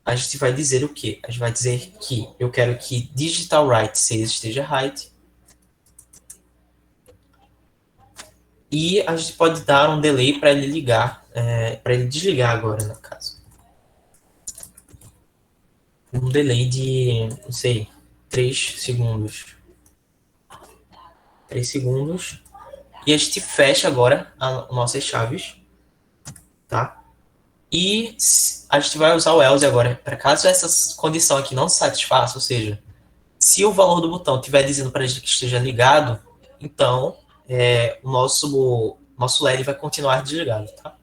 a gente vai dizer o quê? A gente vai dizer que eu quero que digital write esteja height, e a gente pode dar um delay para ele ligar, para ele desligar agora, no caso. Um delay de, não sei, 3 segundos. 3 segundos. E a gente fecha agora as nossas chaves, tá? E a gente vai usar o else agora, para caso essa condição aqui não se satisfaça, ou seja, se o valor do botão estiver dizendo para a gente que esteja ligado, então o nosso LED vai continuar desligado, tá?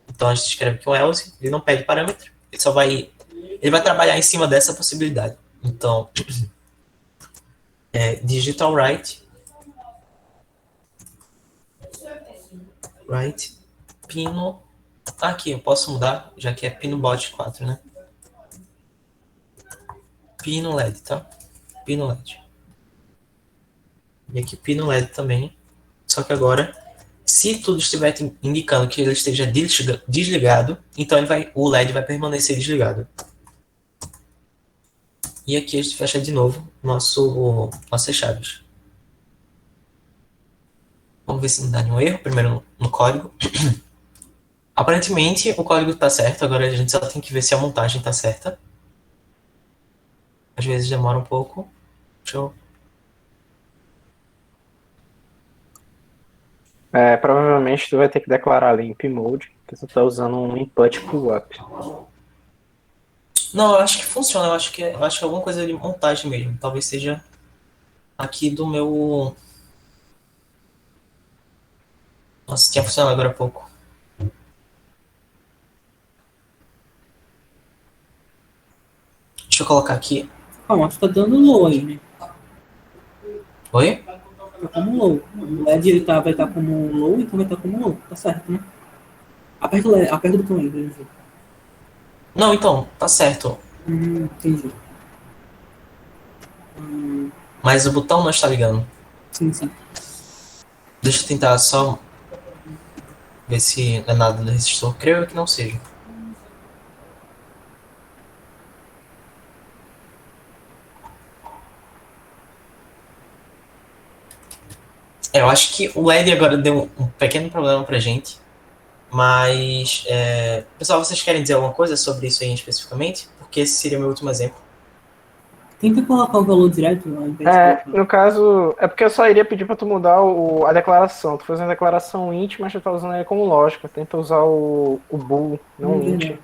Então a gente escreve aqui um else, ele não pede parâmetro, ele vai trabalhar em cima dessa possibilidade. Então, digital write pino, aqui eu posso mudar, já que é pino bot 4, né? Pino LED, tá? Pino LED. E aqui pino LED também. Só que agora, se tudo estiver indicando que ele esteja desligado, então o LED vai permanecer desligado. E aqui a gente fecha de novo nossas chaves. Vamos ver se não dá nenhum erro, primeiro no código. Aparentemente o código está certo, agora a gente só tem que ver se a montagem está certa. Às vezes demora um pouco. Deixa eu... Provavelmente tu vai ter que declarar ali em pmode que tu tá usando um input pull-up. Não, eu acho que funciona, eu acho que é alguma coisa de montagem mesmo. Talvez seja aqui do meu... Nossa, tinha funcionado agora há pouco. Deixa eu colocar aqui. Calma, tu tá dando low aí, né? Oi? Tá como low. O LED ele vai estar como low, então vai estar como low. Tá certo, né? Aperta o botão aí, beleza. Não, então, tá certo. Entendi. Mas o botão não está ligando. Sim, sim. Deixa eu tentar só ver se não é nada do resistor. Creio que não seja. Eu acho que o LED agora deu um pequeno problema pra gente. Mas, pessoal, vocês querem dizer alguma coisa sobre isso aí especificamente? Porque esse seria o meu último exemplo. Tenta colocar o valor direto ao invés de colocar. No caso, é porque eu só iria pedir pra tu mudar a declaração. Tu fez uma declaração int, mas tu tá usando ele como lógica. Tenta usar o bool, não int,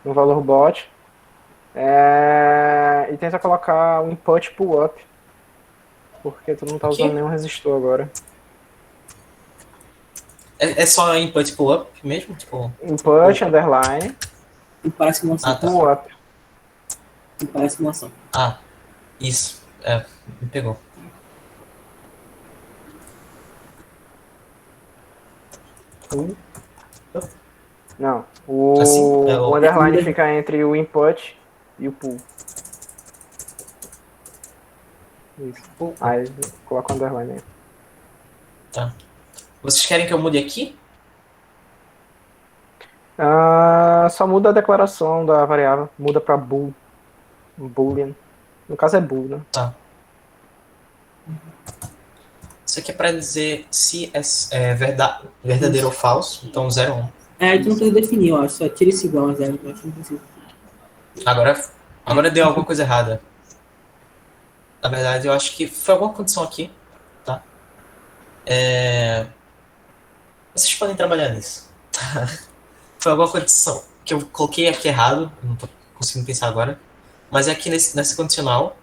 no valor bot. E tenta colocar o input pull up, porque tu não tá usando nenhum resistor agora. É só input pull up mesmo? Tipo, input, underline, E parece uma ação. pull up. E parece uma ação. Ah, isso. Me pegou. Não, o underline fica entre o input e o pull. Isso. Aí coloca o underline aí. Tá. Vocês querem que eu mude aqui? Só muda a declaração da variável. Muda pra bool. Boolean. No caso é bool, né? Tá. Isso aqui é pra dizer se é verdadeiro ou falso. Então 0 ou 1. Tu não precisa definir, eu acho. Só tira esse igual a 0. Eu acho que não precisa. Agora deu alguma coisa errada. Na verdade, eu acho que foi alguma condição aqui. Tá? Vocês podem trabalhar nisso. Foi alguma condição que eu coloquei aqui errado. Não tô conseguindo pensar agora. Mas é aqui nesse condicional.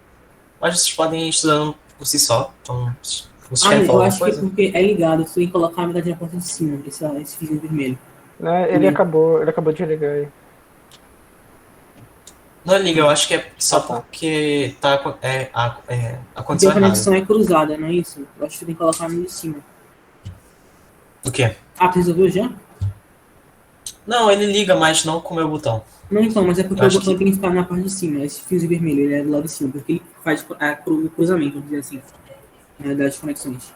Mas vocês podem ir estudando por si só. Então, vocês querem falar alguma coisa? Que é porque é ligado. Você tem que colocar a metade na porta de cima. Esse fiozinho vermelho. Ele acabou de ligar aí. Não liga, eu acho que é só porque tá a condição A conexão é cruzada, não é isso? Eu acho que você tem que colocar no de cima. O quê? Tu resolveu já? Não, ele liga, mas não com o meu botão. Não, então, mas é porque Eu o acho botão que- tem que ficar na parte de cima. Esse fiozinho vermelho, ele é do lado de cima, porque ele faz o cruzamento, vamos dizer assim, né, das conexões.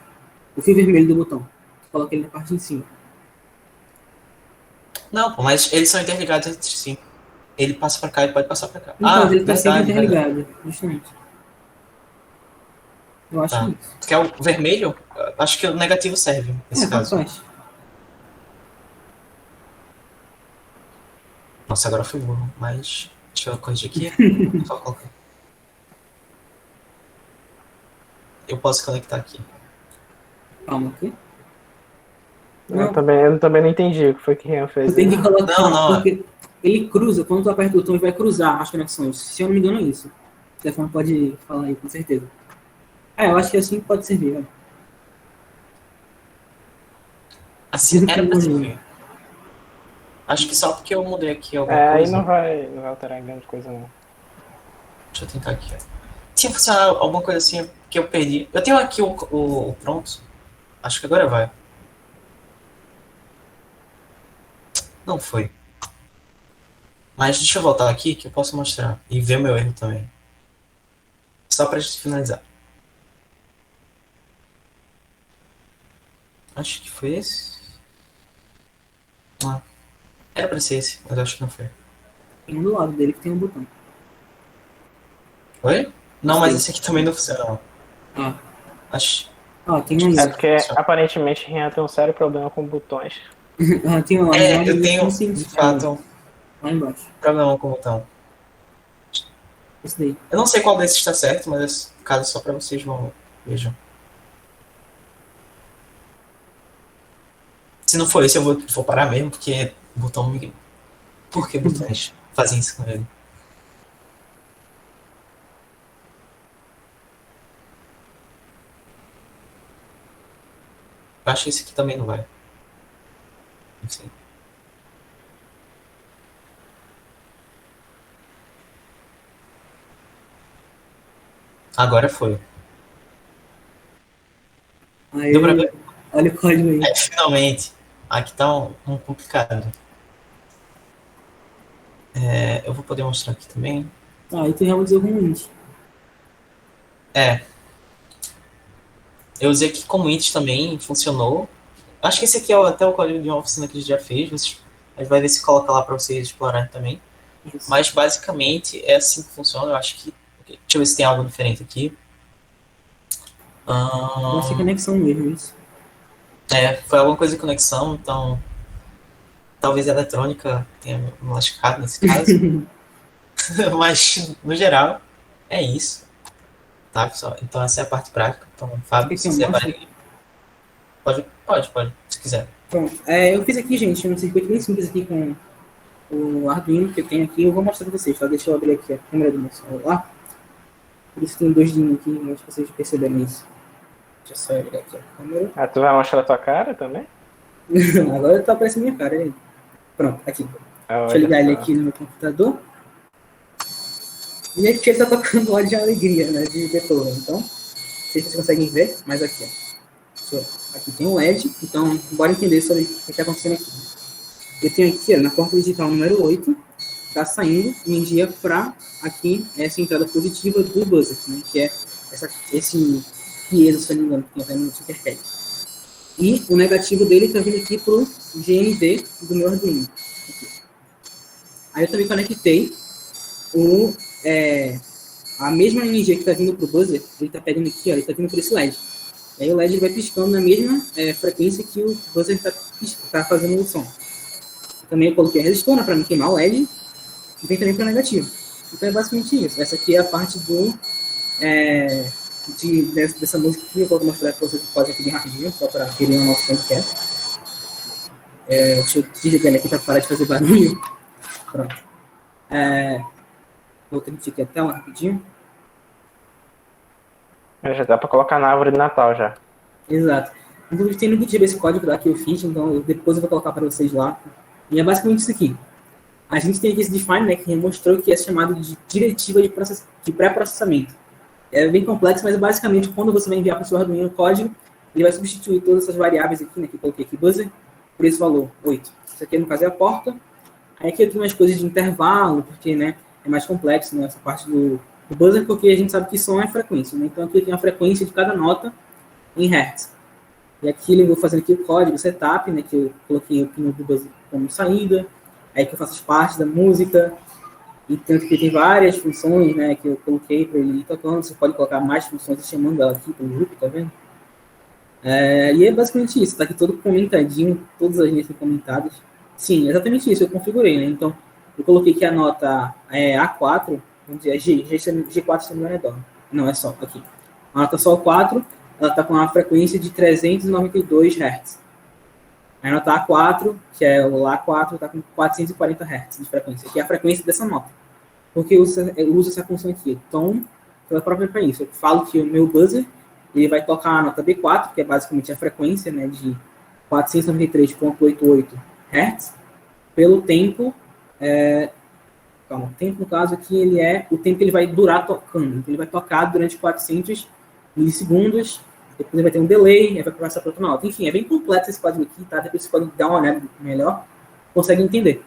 O fio vermelho do botão. Você coloca ele na parte de cima. Não, pô, mas eles são interligados entre si. Ele passa pra cá e pode passar pra cá. Então, mas ele tá sempre Verdade, verdade. interligado, justamente. Eu acho Tá. isso. Tu quer o vermelho? Acho que o negativo serve, nesse Tanto caso. faz. Nossa, agora eu fui burro, mas... Deixa eu corrigir aqui. Só colocar. Eu posso conectar aqui. Calma aqui. Eu também não entendi o que foi que Rian fez. Tu tem que colocar, Não. porque ele cruza, quando tu aperta o botão, ele vai cruzar as conexões. Se eu não me engano, é isso. O Stefano pode falar aí, com certeza. Eu acho que assim pode servir, velho. Assim, era pra servir. Acho que só porque eu mudei aqui alguma Aí coisa. não vai alterar grande coisa, não. Deixa eu tentar aqui. Tinha funcionado alguma coisa assim que eu perdi. Eu tenho aqui o pronto. Acho que agora vai. Não foi. Mas deixa eu voltar aqui que eu posso mostrar. E ver o meu erro também. Só pra gente finalizar. Acho que foi esse. Era pra ser esse, mas acho que não foi. Tem um do lado dele que tem um botão. Oi? Não, Sim. mas esse aqui também não funciona, não. Ah, Acho. tem um É aí. porque aparentemente Rian tem um sério problema com botões. Tem um lá. Eu tenho, de fato, Lá embaixo. problema com o botão. Esse daí. Eu não sei qual desses está certo, mas esse caso só pra vocês vejam. Se não for esse, eu vou parar mesmo, porque o botão me... Por que botões fazem isso com ele? Eu acho que esse aqui também não vai. Não sei. Agora foi. Aí, Deu pra ver? olha o código aí. Finalmente. Aqui tá um complicado. Eu vou poder mostrar aqui também. Aí tu realmente usou como int. Eu usei aqui como int também, funcionou. Acho que esse aqui é até o código de uma oficina que a gente já fez. A gente vai ver se coloca lá para vocês explorarem também. Isso. Mas basicamente é assim que funciona. Eu acho que... Deixa eu ver se tem algo diferente aqui. Eu acho que é conexão mesmo, isso. Foi alguma coisa de conexão, então... Talvez a eletrônica tenha me lascado nesse caso. Mas, no geral, é isso. Tá, pessoal? Então essa é a parte prática. Então, Fábio, se quiser... Pode, se quiser. Bom, eu fiz aqui, gente, um circuito bem simples aqui com o Arduino que eu tenho aqui. Eu vou mostrar pra vocês, tá? Deixa eu abrir aqui a câmera do meu celular. Por isso tem dois dinhos aqui, acho que vocês perceberam isso. Deixa eu só ligar aqui a câmera. Tu vai mostrar a tua cara também? Agora tá aparecendo minha cara, aí. Pronto, aqui. Deixa eu ligar ele aqui no meu computador. E aqui ele tá tocando ódio de alegria, né? De Beethoven. Então, não sei se vocês conseguem ver, mas aqui, ó. Aqui tem um LED, então bora entender sobre o que está acontecendo aqui. Eu tenho aqui, ó, na porta digital número 8, está saindo energia para aqui, essa entrada positiva do buzzer, né, que é esse piezo, se eu não me engano, que tem no Tinkercad. E o negativo dele está vindo aqui para o GND do meu Arduino. Aqui. Aí eu também conectei a mesma energia que está vindo para o buzzer, ele está pegando aqui, ó, ele está vindo por esse LED. Aí o LED vai piscando na mesma frequência que o buzzer está fazendo o som. Também eu coloquei a resistor para não queimar o LED e vem também para negativo. Então é basicamente isso. Essa aqui é a parte dessa música que eu vou mostrar para vocês pode aqui bem rapidinho, só para terem uma noção do que é. Deixa eu desligar ele aqui para parar de fazer barulho. Pronto. Vou transmitir aqui a tela rapidinho. Já dá pra colocar na árvore de Natal já. Exato. Inclusive tem no GitHub esse código lá que eu fiz, então depois eu vou colocar para vocês lá. E é basicamente isso aqui. A gente tem aqui esse define, né, que mostrou que é chamado de diretiva de pré-processamento. É bem complexo, mas basicamente quando você vai enviar para o seu Arduino o código, ele vai substituir todas essas variáveis aqui, né, que eu coloquei aqui, buzzer, por esse valor, 8. Isso aqui, no caso, é a porta. Aí aqui eu tenho umas coisas de intervalo, porque, né, é mais complexo, né, essa parte do buzzer, porque a gente sabe que som é frequência, né? Então aqui eu tenho a frequência de cada nota em hertz. E aqui eu vou fazendo aqui o código, o setup, né, que eu coloquei aqui no buzzer como saída. Aí que eu faço as partes da música. E tanto que tem várias funções, né, que eu coloquei para ele ir tocando. Você pode colocar mais funções chamando ela aqui pelo grupo, tá vendo? E é basicamente isso. Tá aqui todo comentadinho, todas as linhas comentadas. Sim, exatamente isso. Eu configurei, né? Então, eu coloquei que a nota é A4, vamos dizer, G4 se não me engano é dó. Não, é Sol, aqui. A nota Sol 4, ela está com uma frequência de 392 Hz. A nota A4, que é o Lá4, está com 440 Hz de frequência, que é a frequência dessa nota. Porque eu uso essa função aqui, tom, pela própria frequência. Eu falo que o meu buzzer ele vai tocar a nota B4, que é basicamente a frequência, né, de 493,88 Hz, pelo tempo. O tempo, no caso aqui, ele é o tempo que ele vai durar tocando. Então, ele vai tocar durante 400 milissegundos, depois ele vai ter um delay, aí vai passar para outra nota. Enfim, é bem completo esse código aqui, tá? Depois você pode dar uma olhada melhor, consegue entender.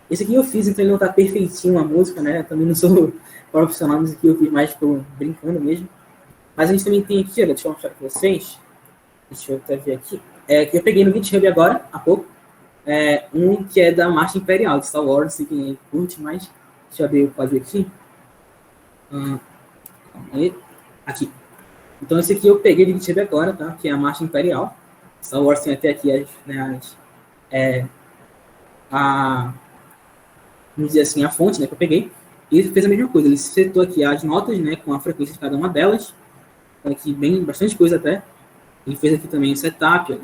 Esse aqui eu fiz, então ele não tá perfeitinho a música, né? Eu também não sou profissional, mas aqui eu fiz mais brincando mesmo. Mas a gente também tem aqui, olha, deixa eu mostrar para vocês. Deixa eu até ver aqui. Que eu peguei no GitHub agora, há pouco. Um que é da Marcha Imperial, de Star Wars, se quem curte, mas deixa eu abrir o código aqui. Aqui. Então esse aqui eu peguei do GitHub agora, tá? Que é a Marcha Imperial. Star Wars tem até aqui vamos dizer assim, a fonte, né, que eu peguei. E ele fez a mesma coisa, ele setou aqui as notas, né, com a frequência de cada uma delas. Aqui bastante coisa até. Ele fez aqui também o setup, olha.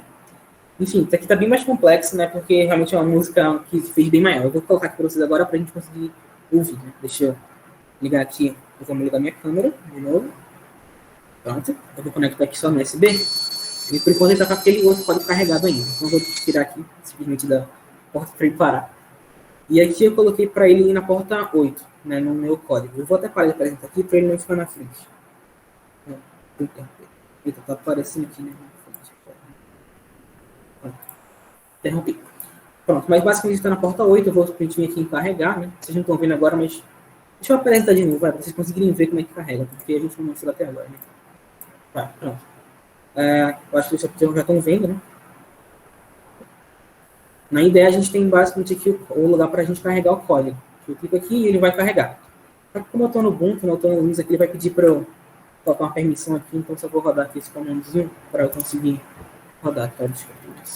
Enfim, isso aqui tá bem mais complexo, né? Porque realmente é uma música que fez bem maior. Eu vou colocar aqui para vocês agora pra gente conseguir ouvir, né? Deixa eu ligar aqui. Eu vou ligar minha câmera de novo. Pronto. Eu vou conectar aqui só no USB. E por enquanto ele tá com aquele outro código carregado ainda. Então eu vou tirar aqui, simplesmente da porta para ele parar. E aqui eu coloquei para ele ir na porta 8, né? No meu código. Eu vou até parar de apresentar aqui para ele não ficar na frente. Eita, tá aparecendo aqui, né? Interrompi. Pronto, mas basicamente está na porta 8, eu vou vir aqui em carregar, né? Vocês não estão vendo agora, mas deixa eu apresentar de novo, para vocês conseguirem ver como é que carrega, porque a gente não mostrou até agora, né? Tá, pronto. Eu acho que vocês já estão vendo, né? Na ideia, a gente tem basicamente aqui o lugar para a gente carregar o código. Eu clico aqui e ele vai carregar. Só que como eu estou no Ubuntu, eu estou no Linux aqui, ele vai pedir para eu colocar uma permissão aqui, então só vou rodar aqui esse comandozinho para eu conseguir rodar. Tá? Deixa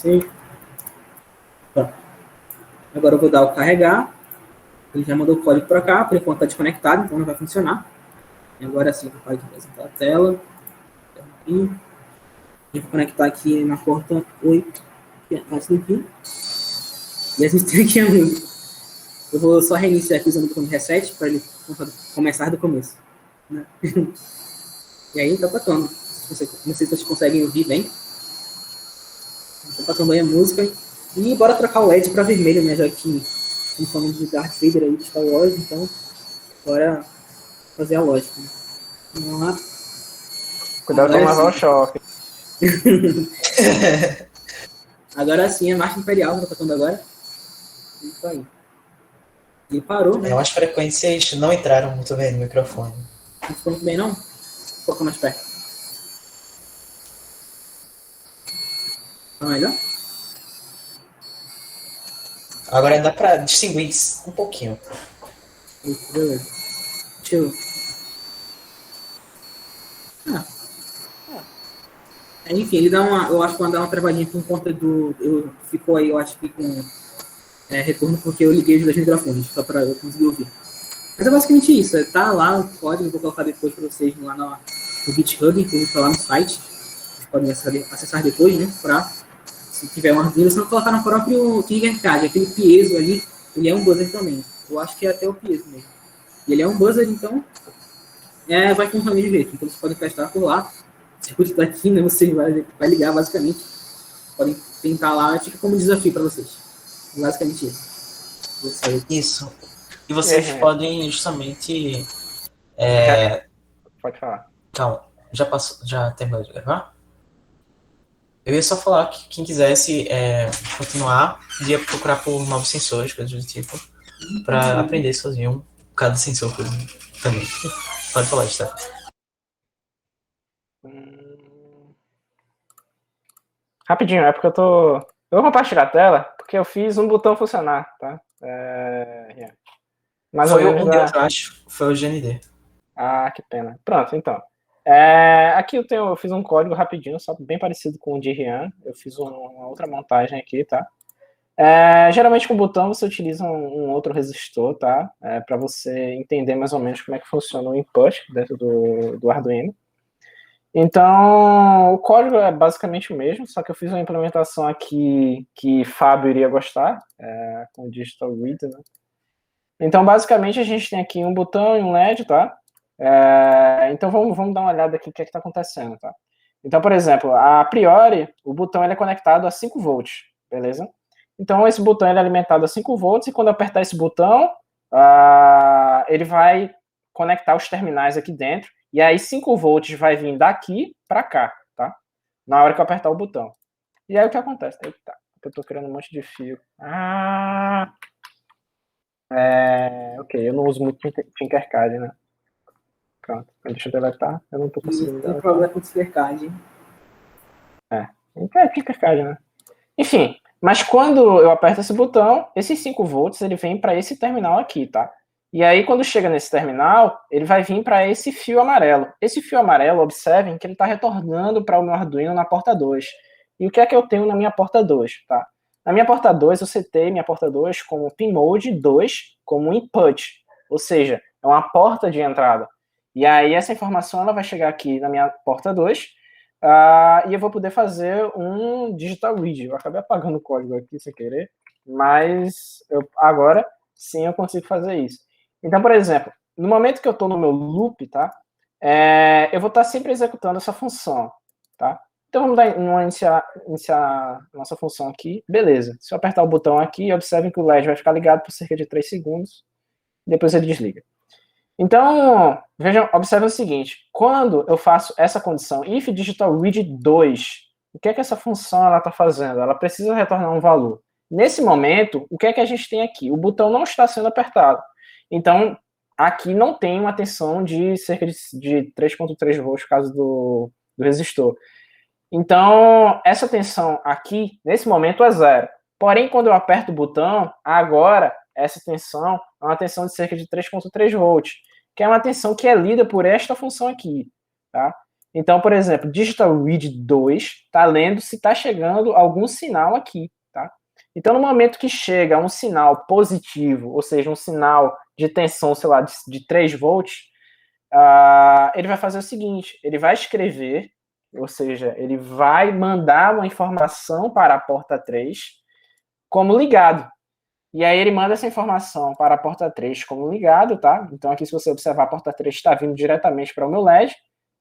eu ver. Pronto. Agora eu vou dar o carregar. Ele já mandou o código para cá, por enquanto está desconectado, então não vai funcionar. E agora sim, eu vou apresentar a tela. E vou conectar aqui na porta 8, que é essa daqui. E a gente tem aqui a música. Eu vou só reiniciar aqui usando o botão de reset para ele começar do começo. Né? E aí tá tocando. Não sei se vocês conseguem ouvir bem. Tá tocando aí a música. E bora trocar o LED para vermelho, né? Já que estamos falando de Darth Vader aí de Star Wars, então bora fazer a lógica. Né? Vamos lá. Cuidado com o levar o choque. Agora sim, a Marcha Imperial tá tocando agora. Isso aí. E parou, né? As frequências não entraram muito bem no microfone. Não ficou muito bem, não? Um pouco mais perto. Tá melhor? Agora dá pra distinguir um pouquinho. Isso, beleza. Deixa eu... Enfim, ele dá uma... Eu acho que vai dar uma travadinha por conta do... Ficou aí, eu acho que com... retorno porque eu liguei os dois microfones, só para eu conseguir ouvir. Mas é basicamente isso, tá lá o código, eu vou colocar depois para vocês lá no GitHub, inclusive tá lá no site, vocês podem acessar depois, né, se tiver uma dúvida, só colocar no próprio Tinkercad, aquele piezo ali, ele é um buzzer também, eu acho que é até o piezo mesmo. E ele é um buzzer, então, vai funcionar de jeito, então vocês podem testar por lá, se o tá aqui, né, você vai ligar basicamente, podem tentar lá, fica como desafio para vocês. Basicamente isso. Isso. E vocês podem justamente... Pode falar. Calma, já terminou de gravar? Eu ia só falar que quem quisesse continuar, podia procurar por novos sensores, coisas do tipo, para aprender sozinho cada sensor também. Pode falar, Gustavo. Rapidinho, é porque eu tô. Eu vou compartilhar a tela, porque eu fiz um botão funcionar, tá? Mais ou Foi menos o meu, da. eu acho. Foi o GND. Ah, que pena. Pronto, então. Aqui eu fiz um código rapidinho, só bem parecido com o de Rian. Eu fiz uma outra montagem aqui, tá? Geralmente com o botão você utiliza um outro resistor, tá? Para você entender mais ou menos como é que funciona o input dentro do Arduino. Então, o código é basicamente o mesmo, só que eu fiz uma implementação aqui que Fábio iria gostar, com o Digital Read, né? Então, basicamente, a gente tem aqui um botão e um LED, tá? Então, vamos dar uma olhada aqui o que é que está acontecendo, tá? Então, por exemplo, a priori, o botão ele é conectado a 5 volts, beleza? Então, esse botão ele é alimentado a 5 volts e quando eu apertar esse botão, ele vai conectar os terminais aqui dentro e aí 5 volts vai vir daqui para cá, tá? Na hora que eu apertar o botão. E aí o que acontece? Eita, eu tô criando um monte de fio. Ok, eu não uso muito Tinkercad, né? Pronto, deixa eu deletar. Eu não tô conseguindo Tem deletar. problema com o Tinkercad. Tinkercad, né? Enfim, mas quando eu aperto esse botão, esses 5 volts ele vem para esse terminal aqui, tá? E aí, quando chega nesse terminal, ele vai vir para esse fio amarelo. Esse fio amarelo, observem que ele está retornando para o meu Arduino na porta 2. E o que é que eu tenho na minha porta 2, tá? Na minha porta 2, eu setei minha porta 2 como pinmode 2, como input. Ou seja, é uma porta de entrada. E aí, essa informação ela vai chegar aqui na minha porta 2, e eu vou poder fazer um digital read. Eu acabei apagando o código aqui sem querer, mas agora sim eu consigo fazer isso. Então, por exemplo, no momento que eu estou no meu loop, tá? Eu vou estar sempre executando essa função, tá? Então vamos iniciar nossa função aqui. Beleza. Se eu apertar o botão aqui, observem que o LED vai ficar ligado por cerca de 3 segundos. Depois ele desliga. Então, vejam, observe o seguinte, quando eu faço essa condição if digital read 2, o que é que essa função está fazendo? Ela precisa retornar um valor. Nesse momento, o que é que a gente tem aqui? O botão não está sendo apertado. Então, aqui não tem uma tensão de cerca de 3.3 volts, por causa do resistor. Então, essa tensão aqui, nesse momento, é zero. Porém, quando eu aperto o botão, agora, essa tensão é uma tensão de cerca de 3.3 volts, que é uma tensão que é lida por esta função aqui, tá? Então, por exemplo, digital read 2 está lendo se está chegando algum sinal aqui, tá? Então, no momento que chega um sinal positivo, ou seja, um sinal de tensão, sei lá, de 3 volts, ele vai fazer o seguinte, ele vai escrever, ou seja, ele vai mandar uma informação para a porta 3 como ligado. E aí ele manda essa informação para a porta 3 como ligado, tá? Então aqui, se você observar, a porta 3 está vindo diretamente para o meu LED.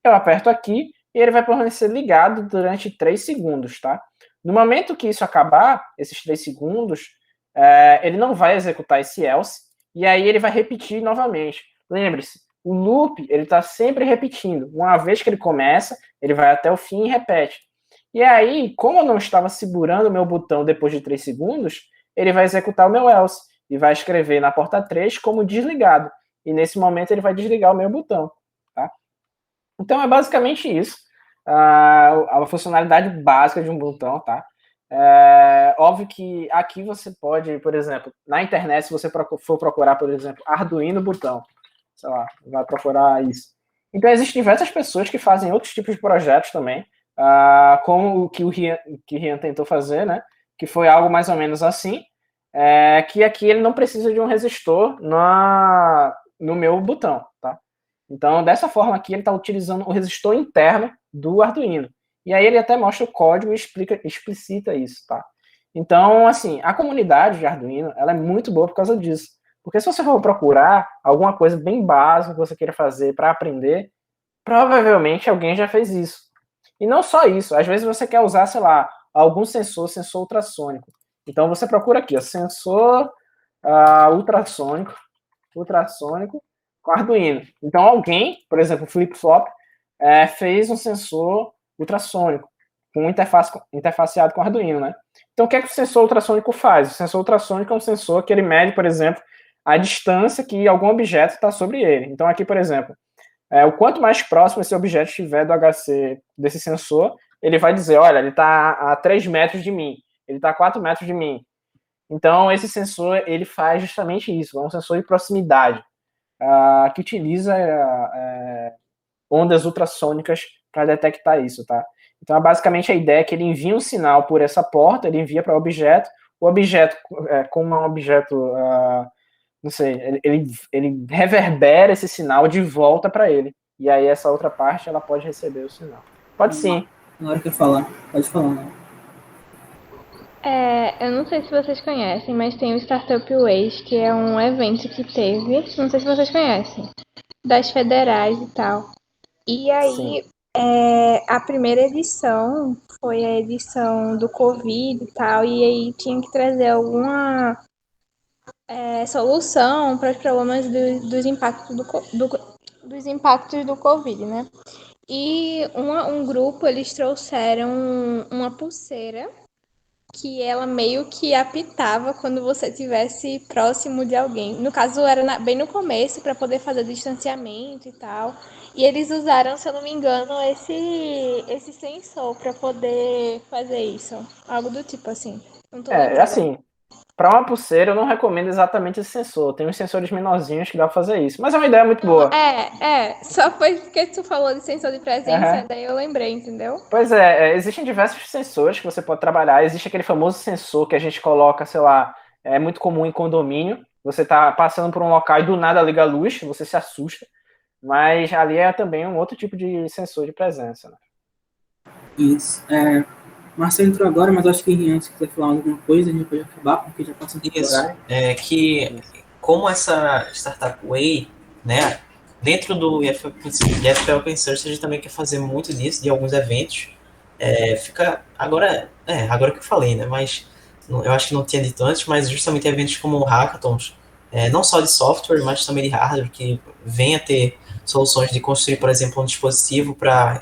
Eu aperto aqui e ele vai permanecer ligado durante 3 segundos, tá? No momento que isso acabar, esses 3 segundos, ele não vai executar esse else, e aí ele vai repetir novamente. Lembre-se, o loop, ele está sempre repetindo. Uma vez que ele começa, ele vai até o fim e repete. E aí, como eu não estava segurando o meu botão depois de 3 segundos, ele vai executar o meu else e vai escrever na porta 3 como desligado. E nesse momento ele vai desligar o meu botão. Tá? Então é basicamente isso. A funcionalidade básica de um botão, tá? Óbvio que aqui você pode, por exemplo, na internet, se você for procurar, por exemplo, Arduino botão, sei lá, vai procurar isso. Então existem diversas pessoas que fazem outros tipos de projetos também, como o que o Rian tentou fazer, né? Que foi algo mais ou menos assim, que aqui ele não precisa de um resistor no meu botão, tá? Então, dessa forma aqui, ele está utilizando o resistor interno do Arduino. E aí ele até mostra o código e explicita isso, tá? Então, assim, a comunidade de Arduino, ela é muito boa por causa disso. Porque se você for procurar alguma coisa bem básica que você queira fazer para aprender, provavelmente alguém já fez isso. E não só isso, às vezes você quer usar, sei lá, algum sensor ultrassônico. Então você procura aqui, ó, sensor ultrassônico com Arduino. Então alguém, por exemplo, o Flip-Flop, fez um sensor ultrassônico. com interfaceado com Arduino, né? Então, o que é que o sensor ultrassônico faz? O sensor ultrassônico é um sensor que ele mede, por exemplo, a distância que algum objeto está sobre ele. Então, aqui, por exemplo, o quanto mais próximo esse objeto estiver do HC desse sensor, ele vai dizer, olha, ele está a 3 metros de mim, ele está a 4 metros de mim. Então, esse sensor, ele faz justamente isso, é um sensor de proximidade, que utiliza ondas ultrassônicas para detectar isso, tá? Então, basicamente, a ideia é que ele envia um sinal por essa porta, ele envia para o objeto como um objeto, não sei, ele reverbera esse sinal de volta para ele. E aí, essa outra parte, ela pode receber o sinal. Pode sim. Na hora que eu falar, pode falar. Eu não sei se vocês conhecem, mas tem o Startup Ways, que é um evento que teve, não sei se vocês conhecem, das federais e tal. E aí, a primeira edição foi a edição do Covid e tal, e aí tinha que trazer alguma solução para os problemas dos impactos dos impactos do Covid, né? E um grupo, eles trouxeram uma pulseira que ela meio que apitava quando você estivesse próximo de alguém. No caso, era bem no começo, para poder fazer distanciamento e tal. E eles usaram, se eu não me engano, esse sensor para poder fazer isso. Algo do tipo assim. Não tô lembrada. Assim, para uma pulseira eu não recomendo exatamente esse sensor. Tem uns sensores menorzinhos que dá para fazer isso. Mas é uma ideia muito boa. Só foi porque tu falou de sensor de presença, daí eu lembrei, entendeu? Pois existem diversos sensores que você pode trabalhar. Existe aquele famoso sensor que a gente coloca, sei lá, é muito comum em condomínio. Você tá passando por um local e do nada liga a luz, você se assusta. Mas ali é também um outro tipo de sensor de presença, né? Isso. Marcelo entrou agora, mas acho que antes quiser falar alguma coisa, a gente pode acabar, porque já passou um pouco Isso, como essa Startup Way, né, dentro do IFP Open Source, a gente também quer fazer muito disso, de alguns eventos. Agora que eu falei, né, mas eu acho que não tinha dito antes, mas justamente eventos como hackathons, não só de software, mas também de hardware, que venha ter soluções de construir, por exemplo, um dispositivo para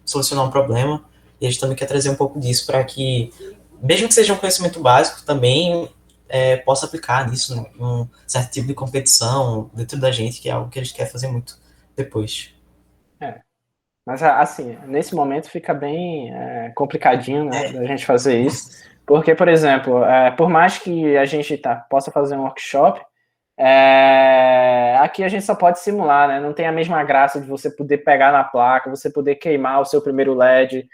solucionar um problema. E a gente também quer trazer um pouco disso para que, mesmo que seja um conhecimento básico, também possa aplicar nisso, num certo tipo de competição dentro da gente, que é algo que a gente quer fazer muito depois. Mas, assim, nesse momento fica bem complicadinho, né, da gente fazer isso. Porque, por exemplo, por mais que a gente possa fazer um workshop, aqui a gente só pode simular, né? Não tem a mesma graça de você poder pegar na placa, você poder queimar o seu primeiro LED,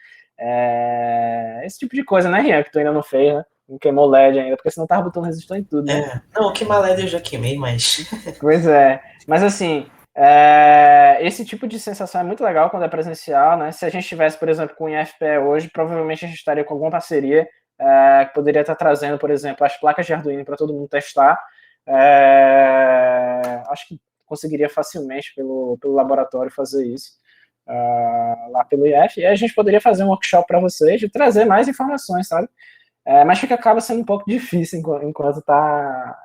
esse tipo de coisa, né, Rian? Que tu ainda não fez, né? Não queimou LED ainda, porque senão tava botando resistor em tudo, né? Não, queimar LED eu já queimei, mas... Pois mas assim, esse tipo de sensação é muito legal quando é presencial, né? Se a gente tivesse, por exemplo, com o IFPE hoje, provavelmente a gente estaria com alguma parceria que poderia estar trazendo, por exemplo, as placas de Arduino para todo mundo testar. Acho que conseguiria facilmente pelo laboratório fazer isso lá pelo IF, e a gente poderia fazer um workshop para vocês e trazer mais informações, sabe? Mas que acaba sendo um pouco difícil enquanto está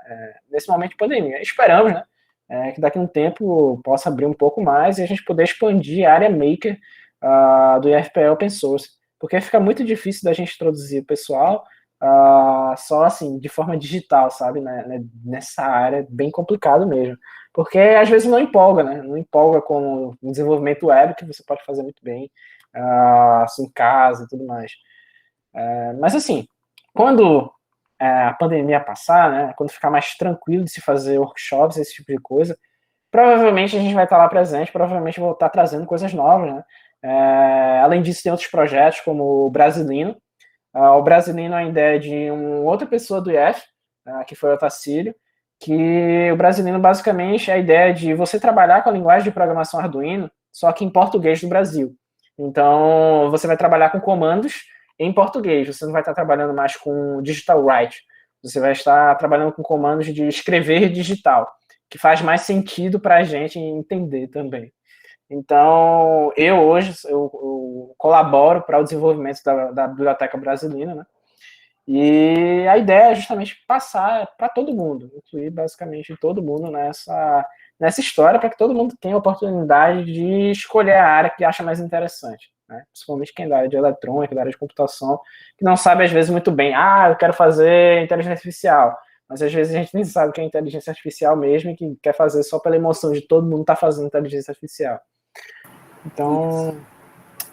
nesse momento de pandemia. Esperamos, né? Que daqui a um tempo possa abrir um pouco mais e a gente poder expandir a área maker do IFPE Open Source, porque fica muito difícil da gente introduzir o pessoal só assim, de forma digital, sabe? Nessa área, bem complicado mesmo. Porque às vezes não empolga, né? Não empolga com o desenvolvimento web, que você pode fazer muito bem assim, em casa e tudo mais. Mas assim, quando a pandemia passar, né? Quando ficar mais tranquilo de se fazer workshops, esse tipo de coisa, provavelmente a gente vai estar lá presente, provavelmente vou estar trazendo coisas novas, né? Além disso, tem outros projetos, como o Brasilino. O Brasilino ainda é de outra pessoa do IF, que foi o Otacílio, que o Brasilino basicamente é a ideia de você trabalhar com a linguagem de programação Arduino, só que em português do Brasil. Então, você vai trabalhar com comandos em português, você não vai estar trabalhando mais com digital write, você vai estar trabalhando com comandos de escrever digital, que faz mais sentido para a gente entender também. Então, hoje eu colaboro para o desenvolvimento da biblioteca Brasilina, né? E a ideia é justamente passar para todo mundo, incluir basicamente todo mundo nessa história, para que todo mundo tenha a oportunidade de escolher a área que acha mais interessante. né? Principalmente quem é da área de eletrônica, da área de computação, que não sabe às vezes muito bem, eu quero fazer inteligência artificial, mas às vezes a gente nem sabe o que é inteligência artificial mesmo e que quer fazer só pela emoção de todo mundo estar fazendo inteligência artificial. Então,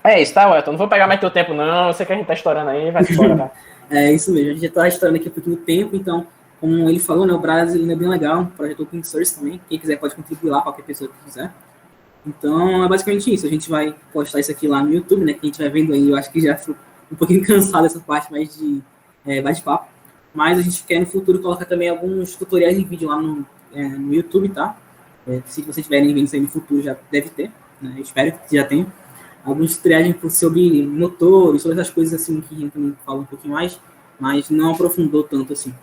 é isso, tá, Welton? Não vou pegar mais teu tempo, não. Eu sei que a gente tá estourando aí, vai embora, tá? É isso mesmo, a gente já tá estourando aqui um pouquinho do tempo, então, como ele falou, né, o Brasil é bem legal, um projeto open source também, quem quiser pode contribuir lá, qualquer pessoa que quiser. Então, é basicamente isso, a gente vai postar isso aqui lá no YouTube, né, que a gente vai vendo aí, eu acho que já fui um pouquinho cansado dessa parte mais de bate-papo, mas a gente quer no futuro colocar também alguns tutoriais de vídeo lá no YouTube, tá? Se vocês tiverem vendo isso aí no futuro, já deve ter, né, eu espero que já tenha. Alguns tutoriais sobre motores, sobre essas coisas assim que a gente também fala um pouquinho mais, mas não aprofundou tanto assim.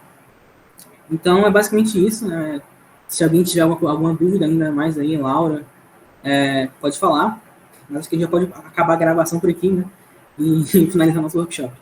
Então é basicamente isso, né? Se alguém tiver alguma dúvida ainda mais aí, Laura, pode falar. Mas acho que a gente já pode acabar a gravação por aqui, né? E finalizar nosso workshop.